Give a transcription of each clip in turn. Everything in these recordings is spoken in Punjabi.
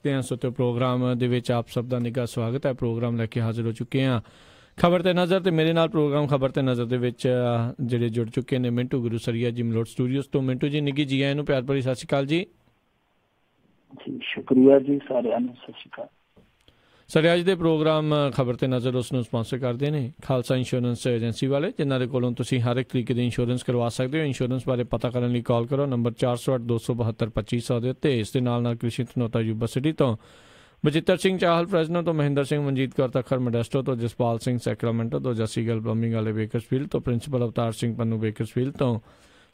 रखते हैं। सो तो प्रोग्राम दे विच आप सब दा निघा स्वागत है। प्रोग्राम लैके हाजिर हो चुके हैं खबर ते नज़र, तो मेरे नाल प्रोग्राम खबर ते नज़र दे विच जिहड़े जुड़ चुके ने मिंटू गुरुसरिया जी मलोट स्टूडियोज तो। मिंटू जी निੱਘੀ जी आए प्यार भरी सत श्री अकाल जी। जी शुक्रिया जी, सारे सत श्री अकाल सर। अज के प्रोग्राम खबर ते नज़र उसनूं स्पॉन्सर करते हैं खालसा इंश्योरेंस एजेंसी वाले, जिन्हों के कोलों तुसीं हर एक तरीके की इंश्योरेंस करवा सकते हो। इंश्योरेंस बारे पता करने लई कॉल करो नंबर 408 272 2500 के उत्ते। इस दे नाल कृषि धनोता यूबा सिटी तो, बचित्र सिंह चाहल फ्रेजनो तो, महिंदर सिंह मनजीत कौर तखर मोडेस्टो तो, जसपाल सिंह सैक्रामेंटो तो, जसी गल प्लंबिंग वाले बेकरसफील्ड तो, प्रिंसीपल अवतार सिंह पन्नू बेकरसफील्ड तो,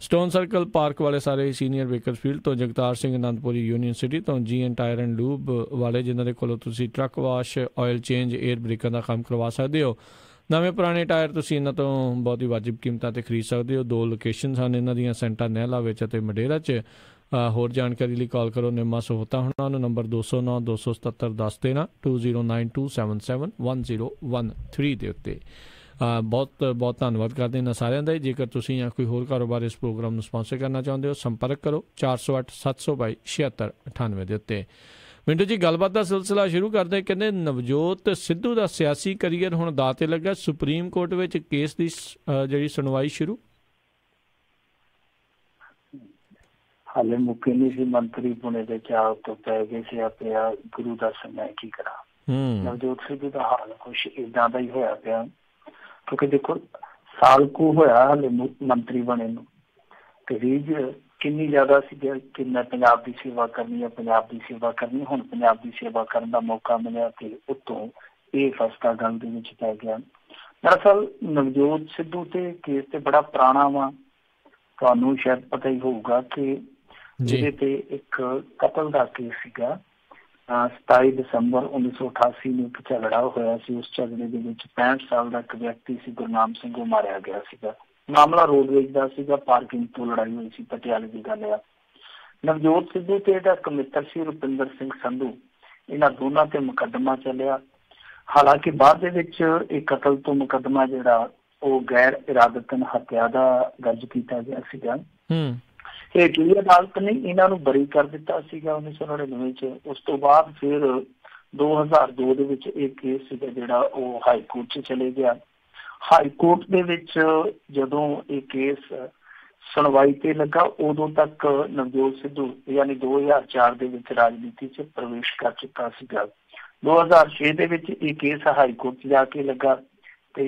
स्टोन सर्कल पार्क वाले सारे सीनियर बेकरसफील्ड तो, जगतार सिंह आनंदपुरी यूनियन सिटी तो, G N tyre and lube वाले जिन्होंने कोलों तुसीं truck wash oil change air breaker का काम करवा सकते हो। नवे पुराने टायर तुसीं इन्हां तो बहुत ही वाजिब कीमतां ते खरीद सकते हो। 2 लोकेशन हैं इन्हां दियां, सेंटर नहला विच ते मडेरा च। होर जानकारी लिए कॉल करो निम्मा सोहता हुणां नूं नंबर 209 277 10 13 209277 1013 के उत्ते। बहुत बहुत धन्यवाद करते हैं सारिਆਂ ਦਾ। जेकर तुसीं या कोई होर कारोबार इस प्रोग्राम में स्पॉन्सर करना चाहते हो संपर्क करो 408 722 76 98 के उत्ते। मिंटू जी गलबात का सिलसिला शुरू करते, कहते नवजोत सिद्धू का सियासी करियर हुण दाऽ ते लगा, सुप्रीम कोर्ट में केस की जी सुनवाई शुरू। हाले मुक्के नहीं सी, मंत्री पुणे के चाव तो पै गए से पिया गुरु दस मैं की करा। नवजोत सिद्धू का हाल कुछ इदा का ही होया पिया, क्योंकि देखो साल को होया हाले मंत्री बने रीज किन्नी ज्यादा सी कि मैं पंजाब की सेवा करनी है, पंजाब की सेवा करनी। हुण पंजाब की सेवा करने का मौका मिला कि उत्तों ये फसका गल दे विच पै गया। दरअसल नवजोत सिद्धू ते केस ते बड़ा पुराना वा, तुहानूं शायद पता ही होगा कि जिहदे ते एक कतल का केस सीगा। 27 दिसंबर 1988 में एक झगड़ा होया सी। उस झगड़े दे विच 65 साल का एक व्यक्ति सी गुरनाम सिंह वो मारिया गया सीगा। मामला रोडवेज का सीगा, पार्किंग तो लड़ाई हुई सी, पटियाले की गल है। नवजोत सिद्धू ते इहदा एक मित्र सी रुपिंदर सिंह संधू, इन्हां दोनों ते मुकदमा चलिया। हालांकि बाद दे विच एक कतल तो मुकदमा जिहड़ा वो गैर इरादतन हत्या का दर्ज किया गया सीगा। हेठली अदालत ने इन्हां नूं बरी कर दिता सीगा 1999 च। उस तो बाद फिर 2002 दे विच एक केस सीगा जिहड़ा वो हाई कोर्ट च चले गया। हाई कोर्ट दे विच जदों ये केस सुनवाई ते लगा, उदों तक नवजोत सिद्धू यानी 2004 दे विच राजनीति च प्रवेश कर चुका सीगा। 2006 दे विच ये केस हाई कोर्ट जाके लगा ते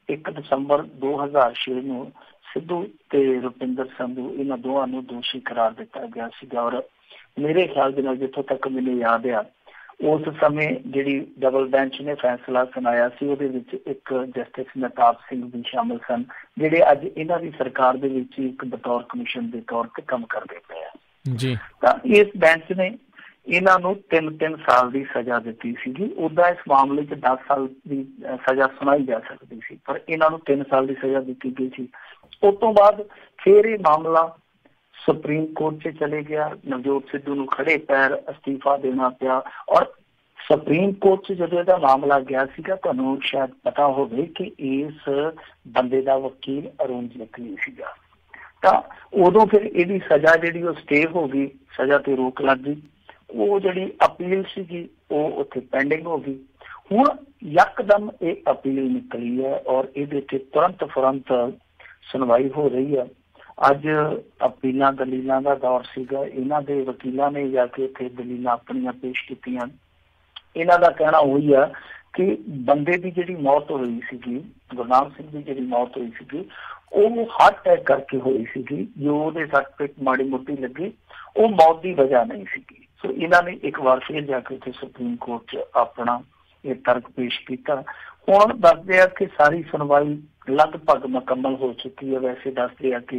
1 दिसंबर 2006 नूं सिद्धू ते रुपिंदर संधू इन्हां दोवां नूं दोषी करार दिता गया सीगा। और मेरे ख्याल दे नाल जिथों तक मैनूं याद आ, उस समय जिहड़ी डबल बेंच ने फैसला सुनाया सी, उहदे विच एक जस्टिस महताब सिंह भी शामिल सन, जिहड़े अज इन्हां दी सरकार दे विच एक बतौर कमीशन के तौर ते काम करदे पए जी। तां इस बेंच ने इन्हां नूं 3-3 साल की सज़ा दी सीगी। उदा इस मामले च 10 साल की सज़ा सुनाई जा सकती सी, पर इन्हां नूं 3 साल की सज़ा दी गई सी। उस तो बाद फिर ये मामला सुप्रीम कोर्ट से चले गया। नवजोत सिद्धू नूं खड़े पैर अस्तीफा देना पिया। और सुप्रीम कोर्ट से जो यह मामला गया सीगा, तुहानूं शायद पता होवे कि इस बंदे का वकील अरुण जेटली सीगा। तां उदों फिर इहदी सज़ा जिहड़ी वो स्टे हो गई, सज़ा ते रोक लग गई। वो जिहड़ी अपील सीगी वो उत्थे पेंडिंग हो गई। हुण यकदम ये अपील निकली है और इहदे ते तुरंत फुरंत सुनवाई हो रही है। अज अपीलां दलीलां का दौर सीगा। इन्हां दे वकीलां ने जाके इत्थे दलीलां अपनियां पेश कीतियां। इन्हां दा कहना वही है कि बंदे की जिहड़ी मौत हुई सीगी, गुरनाम सिंह की जिहड़ी मौत हुई सीगी, वो हार्ट अटैक करके हुई सीगी। जो उहदे सट पिट माड़ी मोटी लगी, वो मौत की वजह नहीं सीगी। सो इन्हां ने एक बार फिर जाके उत्थे सुप्रीम कोर्ट च अपना ये तर्क पेश किया। हुण दसदे आ कि सारी सुनवाई लगभग मुकम्मल हो चुकी है। वैसे दसदे आ कि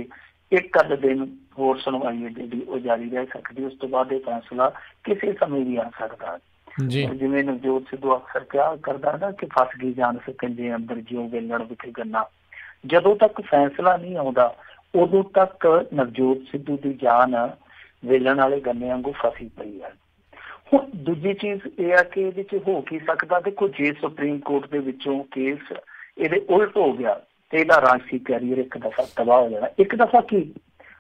एक अध दिन होर सुनवाई है जिहड़ी वो जारी रह सकती है। उस तो बाद ये फैसला किसी समय भी आ सकता है। जिवें नवजोत सिद्धू अक्सर क्या करदा ना कि फस गई जान सकंजे अंदर जिउं वेलण विच गन्ना। जदों तक फैसला नहीं आउंदा उदों तक नवजोत सिद्धू की जान वेलण वाले गन्ने वांगू फसी पई है। हुण दूजी चीज़ यह है कि इहदे च हो की सकदा, देखो जे सुप्रीम कोर्ट दे विचों केस इहदे उल्ट हो गया तो यह राजसी कैरियर एक दफा तबाह हो जाना। एक दफा की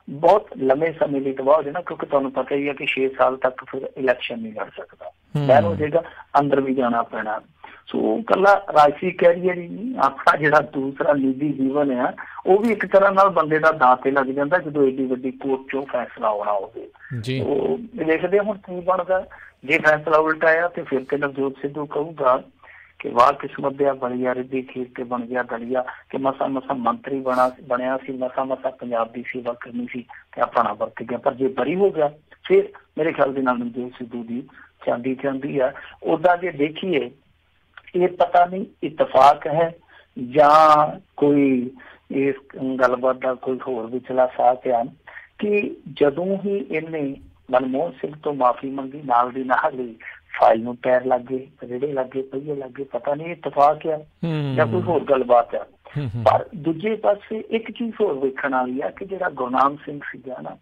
बहुत लंबे समय लिए तबाह हो जाना, क्योंकि तुहानूं पता ही है कि 6 साल तक फिर इलैक्शन नहीं लड़ सकता। ਬੈਨ ਹੋ ਜਾਏਗਾ, ਅੰਦਰ ਵੀ ਜਾਣਾ ਪੈਣਾ। ਸੋ ਕੱਲਾ ਰਾਜਸੀ ਕੈਰੀਅਰ ਹੀ ਨਹੀਂ, ਆਪਣਾ ਜਿਹੜਾ ਦੂਸਰਾ ਨਿੱਜੀ ਜੀਵਨ ਆ ਉਹ ਵੀ ਇੱਕ ਤਰ੍ਹਾਂ ਨਾਲ ਬੰਦੇ ਦਾ ਦਾਅ ਤੇ ਲੱਗ ਜਾਂਦਾ ਜਦੋਂ ਏਡੀ ਵੱਡੀ ਕੋਰਟ ਚੋਂ ਫੈਸਲਾ ਆਉਣਾ ਹੋਵੇ। ਉਹ ਦੇਖਦੇ ਹੁਣ ਕੀ ਬਣਦਾ। ਜੇ ਫੈਸਲਾ ਉਲਟਾ ਆਇਆ ਤੇ ਫਿਰ ਤੇ ਨਵਜੋਤ ਸਿੱਧੂ ਕਹੂਗਾ ਕਿ ਵਾਹ ਕਿਸਮਤ ਦਿਆ ਬਣੀ ਆ ਰਿੱਧੀ ਖੀਰ ਤੇ ਬਣ ਗਿਆ ਦਲੀਆ, ਕਿ ਮਸਾ ਮਸਾ ਮੰਤਰੀ ਬਣਿਆ ਸੀ, ਮਸਾ ਮਸਾ ਪੰਜਾਬ ਦੀ ਸੇਵਾ ਕਰਨੀ ਸੀ ਤੇ ਆਪਣਾ ਵਰਤ ਗਿਆ। ਪਰ ਜੇ ਬਰੀ ਹੋ ਗਿਆ ਫਿਰ ਮੇਰੇ ਖਿਆਲ ਦੇ ਨਾਲ ਨਵਜੋਤ ਸਿੱਧੂ ਦੀ ਚਾਂਦੀ ਆ। ਓਦਾਂ ਜੇ ਦੇਖੀਏ ਇਹ ਪਤਾ ਨਹੀਂ ਇਤਫਾਕ ਹੈ ਜਾਂ ਕੋਈ ਇਸ ਗੱਲਬਾਤ ਦਾ ਕੋਈ ਹੋਰ ਵਿਚਲਾ ਸਾਥ ਆ ਕਿ ਜਦੋਂ ਹੀ ਇਹਨੇ ਮਨਮੋਹਨ ਸਿੰਘ ਤੋਂ ਮਾਫੀ ਮੰਗੀ ਨਾਲ ਦੀ ਨਾਲ ਹੀ ਫਾਈਲ ਨੂੰ ਪੈਰ ਲੱਗੇ, ਰੇੜੇ ਲੱਗੇ, ਪਹੀਏ ਲੱਗੇ। ਪਤਾ ਨਹੀਂ ਇਤਫਾਕ ਆ ਜਾਂ ਕੋਈ ਹੋਰ ਗੱਲਬਾਤ ਆ। ਪਰ ਦੂਜੇ ਪਾਸੇ ਇੱਕ ਚੀਜ਼ ਹੋਰ ਵੇਖਣ ਵਾਲੀ ਆ ਕਿ ਜਿਹੜਾ ਗੁਰਨਾਮ ਸਿੰਘ ਸੀਗਾ ਨਾ,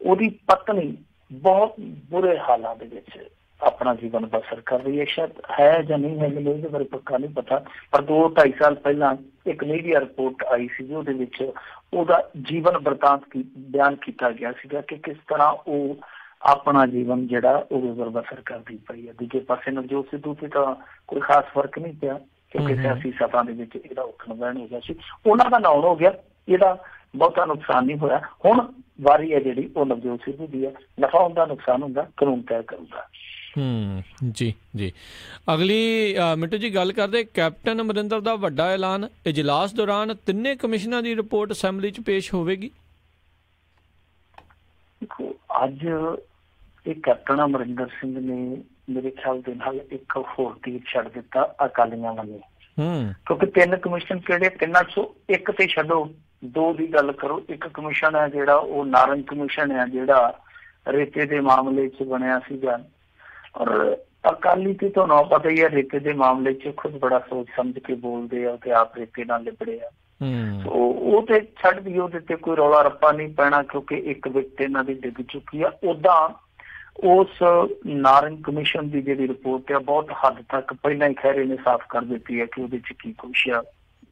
ਉਹਦੀ ਪਤਨੀ ਬਹੁਤ ਬੁਰੇ ਹਾਲਾਂ ਦੇ ਵਿੱਚ ਆਪਣਾ ਜੀਵਨ ਬਸਰ ਕਰ ਰਹੀ ਹੈ। ਸ਼ਾਇਦ ਹੈ ਜਾਂ ਨਹੀਂ ਹੈ, ਮੈਨੂੰ ਇਹਦੇ ਬਾਰੇ ਪੱਕਾ ਨਹੀਂ ਪਤਾ, ਪਰ 2-2.5 ਸਾਲ ਪਹਿਲਾਂ ਇੱਕ ਮੀਡੀਆ ਰਿਪੋਰਟ ਆਈ ਸੀ ਉਹਦੇ ਵਿੱਚ ਉਹਦਾ ਜੀਵਨ ਬਰਤਾਂਤ ਬਿਆਨ ਕੀਤਾ ਗਿਆ ਸੀਗਾ ਕਿ ਕਿਸ ਤਰ੍ਹਾਂ ਉਹ ਆਪਣਾ ਜੀਵਨ ਜਿਹੜਾ ਉਹ ਗੁਜ਼ਰ ਬਸਰ ਕਰਦੀ ਪਈ ਹੈ। ਦੂਜੇ ਪਾਸੇ ਨਵਜੋਤ ਸਿੱਧੂ ਤੇ ਤਾਂ ਕੋਈ ਖਾਸ ਫਰਕ ਨਹੀਂ ਪਿਆ ਕਿਉਂਕਿ ਸਿਆਸੀ ਸਭਾ ਦੇ ਵਿੱਚ ਇਹਦਾ ਉੱਠਣ ਬਹਿਣ ਹੋ ਗਿਆ ਸੀ, ਉਹਨਾਂ ਦਾ ਨਾਉਣ ਹੋ ਗਿਆ, ਇਹਦਾ ਬਹੁਤਾ ਨੁਕਸਾਨ ਨਹੀਂ ਹੋਇਆ। ਹੁਣ ਵਾਰੀ ਹੈ ਜਿਹੜੀ ਉਹ ਨਵਜੋਤ ਸਿੱਧੂ ਦੀ ਹੈ। ਨਫਾ ਹੁੰਦਾ, ਨੁਕਸਾਨ ਹੁੰਦਾ, ਕਾਨੂੰਨ ਤੈਅ ਕਰੂਗਾ। ਜੀ ਅਗਲੀ ਮਿੰਟੂ ਜੀ ਗੱਲ ਕਰਦੇ ਕੈਪਟਨ ਅਮਰਿੰਦਰ ਦਾ ਵੱਡਾ ਐਲਾਨ, ਇਜਲਾਸ ਦੌਰਾਨ ਤਿੰਨੇ ਕਮਿਸ਼ਨਾਂ ਦੀ ਰਿਪੋਰਟ ਅਸੈਂਬਲੀ 'ਚ ਪੇਸ਼ ਹੋਵੇਗੀ। ਦੇਖੋ ਅੱਜ ਇਹ ਕੈਪਟਨ ਅਮਰਿੰਦਰ ਸਿੰਘ ਨੇ ਮੇਰੇ ਖਿਆਲ ਦੇ ਨਾਲ ਇੱਕ ਹੋਰ ਤੀਰ ਛੱਡ ਦਿੱਤਾ ਅਕਾਲੀਆਂ ਵੱਲੋਂ, ਕਿਉਂਕਿ 3 ਕਮਿਸ਼ਨ ਕਿਹੜੇ, 3 ਚੋਂ ਇੱਕ ਤੇ ਛੱਡੋ, 2 ਦੀ ਗੱਲ ਕਰੋ। ਇੱਕ ਕਮਿਸ਼ਨ ਹੈ ਜਿਹੜਾ ਉਹ ਨਾਰੰਗ ਕਮਿਸ਼ਨ ਹੈ ਜਿਹੜਾ ਰੇਤੇ ਦੇ ਮਾਮਲੇ 'ਚ ਬਣਿਆ ਸੀਗਾ, ਔਰ ਅਕਾਲੀ ਤੇ ਤੁਹਾਨੂੰ ਪਤਾ ਹੀ ਹੈ ਰੇਤੇ ਦੇ ਮਾਮਲੇ 'ਚ ਖੁਦ ਬੜਾ ਸੋਚ ਸਮਝ ਕੇ ਬੋਲਦੇ ਆ ਤੇ ਆਪ ਰੇਤੇ ਨਾਲ ਲਿਬੜੇ ਆ। ਉਹ ਤੇ ਛੱਡ ਦੀ, ਉਹਦੇ ਤੇ ਕੋਈ ਰੌਲਾ ਰੱਪਾ ਨਹੀਂ ਪੈਣਾ ਕਿਉਂਕਿ ਇੱਕ ਵਿਕਟ ਇਹਨਾਂ ਦੀ ਡਿੱਗ ਚੁੱਕੀ ਆ। ਓਦਾਂ ਉਸ ਨਾਰੰਗ ਕਮਿਸ਼ਨ ਦੀ ਜਿਹੜੀ ਰਿਪੋਰਟ ਆ ਬਹੁਤ ਹੱਦ ਤੱਕ ਪਹਿਲਾਂ ਹੀ ਖਹਿਰੇ ਨੇ ਸਾਫ਼ ਕਰ ਦਿੱਤੀ ਹੈ ਕਿ ਉਹਦੇ 'ਚ ਕੀ ਕੁਛ ਆ,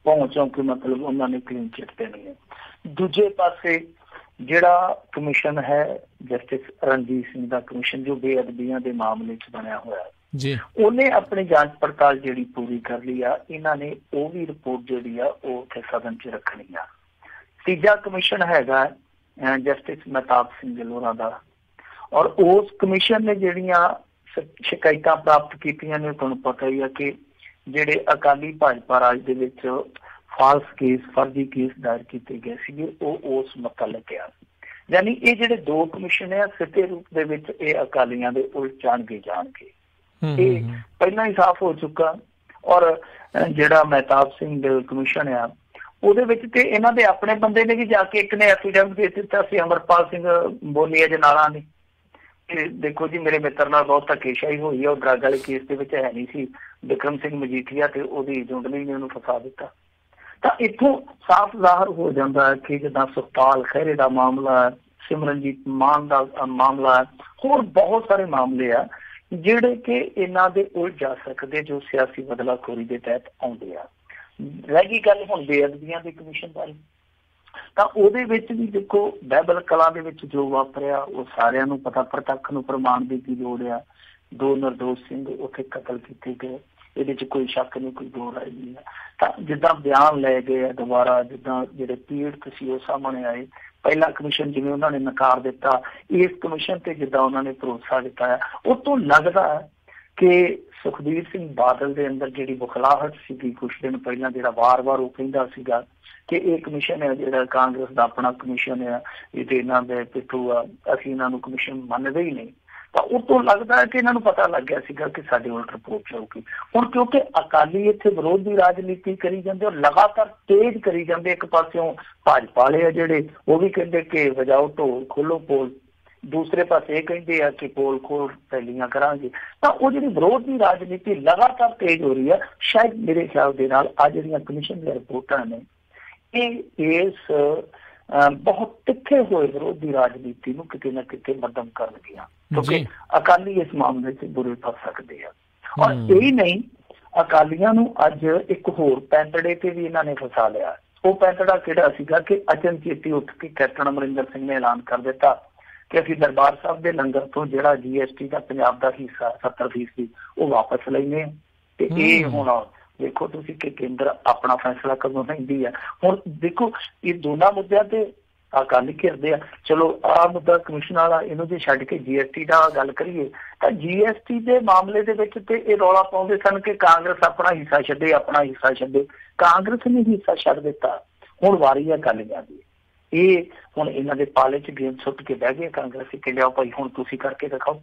ਪਹੁੰਚੋਂ ਕਿ ਮਤਲਬ ਉਹਨਾਂ ਨੇ ਕਲੀਨ ਚਿੱਟ ਦੇਣੀ ਹੈ। ਦੂਜੇ ਪਾਸੇ ਜਿਹੜਾ ਕਮਿਸ਼ਨ ਹੈ ਜਸਟਿਸ ਰਣਜੀਤ ਸਿੰਘ ਦਾ ਕਮਿਸ਼ਨ ਜੋ ਬੇਅਦਬੀਆਂ ਦੇ ਮਾਮਲੇ 'ਚ ਬਣਿਆ ਹੋਇਆ ਜੀ, ਉਹਨੇ ਆਪਣੀ ਜਾਂਚ ਪੜਤਾਲ ਜਿਹੜੀ ਪੂਰੀ ਕਰ ਲਈ ਆ। ਇਹਨਾਂ ਨੇ ਉਹ ਵੀ ਰਿਪੋਰਟ ਜਿਹੜੀ ਆ ਉਹ ਉੱਥੇ ਸਦਨ 'ਚ ਰੱਖਣੀ ਆ। ਤੀਜਾ ਕਮਿਸ਼ਨ ਹੈਗਾ ਜਸਟਿਸ ਮਹਿਤਾਬ ਸਿੰਘ ਗਿੱਲੋਰਾ ਦਾ, ਔਰ ਉਸ ਕਮਿਸ਼ਨ ਨੇ ਜਿਹੜੀਆਂ ਸ਼ਿਕਾਇਤਾਂ ਪ੍ਰਾਪਤ ਕੀਤੀਆਂ ਨੇ ਤੁਹਾਨੂੰ ਪਤਾ ਹੀ ਆ ਕਿ ਜਿਹੜੇ ਅਕਾਲੀ ਭਾਜਪਾ ਰਾਜ ਦੇ ਵਿੱਚ ਫਾਲਸ ਕੇਸ, ਫਰਜ਼ੀ ਕੇਸ ਦਾਇਰ ਕੀਤੇ ਗਏ ਸੀਗੇ ਉਹ ਉਸ ਮੁਤਲਕ ਆ। ਯਾਨੀ ਇਹ ਜਿਹੜੇ 2 ਕਮਿਸ਼ਨ ਆ ਸਿੱਧੇ ਰੂਪ ਦੇ ਵਿੱਚ ਇਹ ਅਕਾਲੀਆਂ ਦੇ ਉਲਟ ਜਾਣਗੇ। ਇਹ ਪਹਿਲਾਂ ਹੀ ਸਾਫ਼ ਹੋ ਚੁੱਕਾ। ਔਰ ਜਿਹੜਾ ਮਹਿਤਾਬ ਸਿੰਘ ਕਮਿਸ਼ਨ ਆ ਉਹਦੇ ਵਿੱਚ ਤੇ ਇਹਨਾਂ ਦੇ ਆਪਣੇ ਬੰਦੇ ਨੇ ਵੀ ਜਾ ਕੇ ਇੱਕ ਨੇ ਐਫੀਡੈਵਿਟ ਦੇ ਦਿੱਤਾ ਸੀ, ਅਮਰਪਾਲ ਸਿੰਘ ਬੋਲੀ ਅਜਨਾਲਾ ਨੇ। ਦੇਖੋ ਜੀ ਮੇਰੇ ਮਿੱਤਰ ਨਾਲ ਬਹੁਤ ਧੱਕੇਸ਼ਾਹੀ ਹੋਈ ਹੈ, ਉਹ ਡਰੱਗ ਵਾਲੇ ਕੇਸ ਦੇ ਵਿੱਚ ਹੈ ਨਹੀਂ ਸੀ, ਬਿਕਰਮ ਸਿੰਘ ਮਜੀਠੀਆ ਤੇ ਉਹਦੀ ਜੁੰਡਲੀ ਨੇ ਉਹਨੂੰ ਫਸਾ ਦਿੱਤਾ। ਤਾਂ ਇੱਥੋਂ ਸਾਫ਼ ਜ਼ਾਹਰ ਹੋ ਜਾਂਦਾ ਹੈ ਕਿ ਜਿੱਦਾਂ ਸੁਖਪਾਲ ਖਹਿਰੇ ਦਾ ਮਾਮਲਾ, ਸਿਮਰਨਜੀਤ ਮਾਨ ਦਾ ਮਾਮਲਾ, ਹੋਰ ਬਹੁਤ ਸਾਰੇ ਮਾਮਲੇ ਆ ਜਿਹੜੇ ਕਿ ਇਹਨਾਂ ਦੇ ਉਲਟ ਜਾ ਸਕਦੇ ਜੋ ਸਿਆਸੀ ਬਦਲਾਖੋਰੀ ਦੇ ਤਹਿਤ ਆਉਂਦੇ ਆ। ਰਹਿ ਗਈ ਗੱਲ ਹੁਣ ਬੇਅਦਬੀਆਂ ਦੇ ਕਮਿਸ਼ਨ ਬਾਰੇ, ਤਾਂ ਉਹਦੇ ਵਿੱਚ ਵੀ ਦੇਖੋ ਬਹਿਬਲ ਕਲਾਂ ਦੇ ਵਿੱਚ ਜੋ ਵਾਪਰਿਆ ਉਹ ਸਾਰਿਆਂ ਨੂੰ ਪਤਾ, ਪ੍ਰਤੱਖ ਨੂੰ ਪ੍ਰਮਾਣ ਦੀ ਕੀ ਲੋੜ ਆ। 2 ਨਿਰਦੋਸ਼ ਸਿੰਘ ਉੱਥੇ ਕਤਲ ਕੀਤੇ ਗਏ, ਇਹਦੇ 'ਚ ਕੋਈ ਸ਼ੱਕ ਨਹੀਂ, ਕੋਈ ਦੋ ਰਾਏ ਨਹੀਂ ਹੈ। ਤਾਂ ਜਿੱਦਾਂ ਬਿਆਨ ਲੈ ਗਏ ਆ ਦੁਬਾਰਾ, ਜਿੱਦਾਂ ਜਿਹੜੇ ਪੀੜਤ ਸੀ ਉਹ ਸਾਹਮਣੇ ਆਏ, ਪਹਿਲਾ ਕਮਿਸ਼ਨ ਜਿਵੇਂ ਉਹਨਾਂ ਨੇ ਨਕਾਰ ਦਿੱਤਾ, ਇਸ ਕਮਿਸ਼ਨ ਤੇ ਜਿੱਦਾਂ ਉਹਨਾਂ ਨੇ ਭਰੋਸਾ ਦਿੱਤਾ, ਉਹ ਤੋਂ ਲੱਗਦਾ ਹੈ ਕਿ ਸੁਖਬੀਰ ਸਿੰਘ ਬਾਦਲ ਦੇ ਅੰਦਰ ਜਿਹੜੀ ਬੁਖਲਾਹਟ ਸੀਗੀ ਕੁਛ ਦਿਨ ਪਹਿਲਾਂ, ਜਿਹੜਾ ਵਾਰ-ਵਾਰ ਉਹ ਕਹਿੰਦਾ ਸੀਗਾ ਕਿ ਇਹ ਕਮਿਸ਼ਨ ਹੈ ਜਿਹੜਾ ਕਾਂਗਰਸ ਦਾ ਆਪਣਾ ਕਮਿਸ਼ਨ ਹੈ, ਇਹ ਤੇ ਇਹਨਾਂ ਦੇ ਪਿੱਛੋਂ ਆ, ਅਸੀਂ ਇਹਨਾਂ ਨੂੰ ਕਮਿਸ਼ਨ ਮੰਨਦੇ ਹੀ ਨਹੀਂ। ਤਾਂ ਉਹ ਤੋਂ ਲੱਗਦਾ ਹੈ ਕਿ ਇਹਨਾਂ ਨੂੰ ਪਤਾ ਲੱਗ ਗਿਆ ਸੀਗਾ ਕਿ ਸਾਡੇ ਉਲਟ ਰਿਪੋਰਟ ਜਾਊਗੀ। ਹੁਣ ਕਿਉਂਕਿ ਅਕਾਲੀ ਇੱਥੇ ਵਿਰੋਧ ਦੀ ਰਾਜਨੀਤੀ ਕਰੀ ਜਾਂਦੇ ਔਰ ਲਗਾਤਾਰ ਤੇਜ਼ ਕਰੀ ਜਾਂਦੇ, ਇੱਕ ਪਾਸਿਓਂ ਭਾਜਪਾ ਵਾਲੇ ਆ ਜਿਹੜੇ ਉਹ ਵੀ ਕਹਿੰਦੇ ਕਿ ਵਜਾਓ ਢੋਲ ਖੋਲੋ ਪੋਲ, ਦੂਸਰੇ ਪਾਸੇ ਇਹ ਕਹਿੰਦੇ ਆ ਕਿ ਪੋਲ ਖੋਲ ਰੈਲੀਆਂ ਕਰਾਂਗੇ। ਤਾਂ ਉਹ ਜਿਹੜੀ ਵਿਰੋਧ ਦੀ ਰਾਜਨੀਤੀ ਲਗਾਤਾਰ ਤੇਜ਼ ਹੋ ਰਹੀ ਹੈ। ਸ਼ਾਇਦ ਮੇਰੇ ਖਿਆਲ ਦੇ ਨਾਲ ਆ ਜਿਹੜੀਆਂ ਕਮਿਸ਼ਨ ਦੀਆਂ ਰਿਪੋਰਟਾਂ ਨੇ ਇਹ ਇਸ ਬਹੁਤ ਤਿੱਖੇ ਹੋਏ ਵਿਰੋਧ ਦੀ ਰਾਜਨੀਤੀ ਨੂੰ ਕਿਤੇ ਨਾ ਕਿਤੇ ਮੱਧਮ ਕਰਨਗੀਆਂ, ਕਿਉਂਕਿ ਅਕਾਲੀ ਇਸ ਮਾਮਲੇ 'ਚ ਬੁਰੇ ਫਸ ਸਕਦੇ ਆ। ਔਰ ਇਹ ਨਹੀਂ, ਅਕਾਲੀਆਂ ਨੂੰ ਅੱਜ ਇੱਕ ਹੋਰ ਪੈਂਤੜੇ ਤੇ ਵੀ ਇਹਨਾਂ ਨੇ ਫਸਾ ਲਿਆ। ਉਹ ਪੈਂਤੜਾ ਕਿਹੜਾ ਸੀਗਾ ਕਿ ਅਚਨਚੇਤੀ ਉੱਠ ਕੇ ਕੈਪਟਨ ਅਮਰਿੰਦਰ ਸਿੰਘ ਨੇ ਐਲਾਨ ਕਰ ਦਿੱਤਾ ਕਿ ਅਸੀਂ ਦਰਬਾਰ ਸਾਹਿਬ ਦੇ ਲੰਗਰ ਤੋਂ ਜਿਹੜਾ GST ਦਾ ਪੰਜਾਬ ਦਾ ਹਿੱਸਾ 70% ਉਹ ਵਾਪਸ ਲੈਂਦੇ ਹਾਂ। ਤੇ ਇਹ ਹੁਣ ਦੇਖੋ ਤੁਸੀਂ ਕਿ ਕੇਂਦਰ ਆਪਣਾ ਫੈਸਲਾ ਕਦੋਂ ਲੈਂਦੀ ਹੈ। ਹੁਣ ਦੇਖੋ ਇਹ ਦੋਨਾਂ ਮੁੱਦਿਆਂ ਤੇ ਅਕਾਲੀ ਘਿਰਦੇ ਆ। ਚਲੋ ਆਹ ਮੁੱਦਾ ਕਮਿਸ਼ਨ ਵਾਲਾ, ਇਹਨੂੰ ਜੇ ਛੱਡ ਕੇ GST ਦਾ ਗੱਲ ਕਰੀਏ ਤਾਂ GST ਦੇ ਮਾਮਲੇ ਦੇ ਵਿੱਚ ਤੇ ਇਹ ਰੌਲਾ ਪਾਉਂਦੇ ਸਨ ਕਿ ਕਾਂਗਰਸ ਆਪਣਾ ਹਿੱਸਾ ਛੱਡੇ, ਆਪਣਾ ਹਿੱਸਾ ਛੱਡੇ। ਕਾਂਗਰਸ ਨੇ ਹਿੱਸਾ ਛੱਡ ਦਿੱਤਾ, ਹੁਣ ਵਾਰੀ ਆ ਅਕਾਲੀਆਂ ਦੀ। ਇਹ ਹੁਣ ਇਹਨਾਂ ਦੇ ਪਾਲੇ 'ਚ ਗੇਮ ਸੁੱਟ ਕੇ ਬਹਿ ਗਏ ਕਾਂਗਰਸੀ ਕਿ ਲਿਆਓ ਭਾਈ ਹੁਣ ਤੁਸੀਂ ਕਰਕੇ ਦਿਖਾਓ।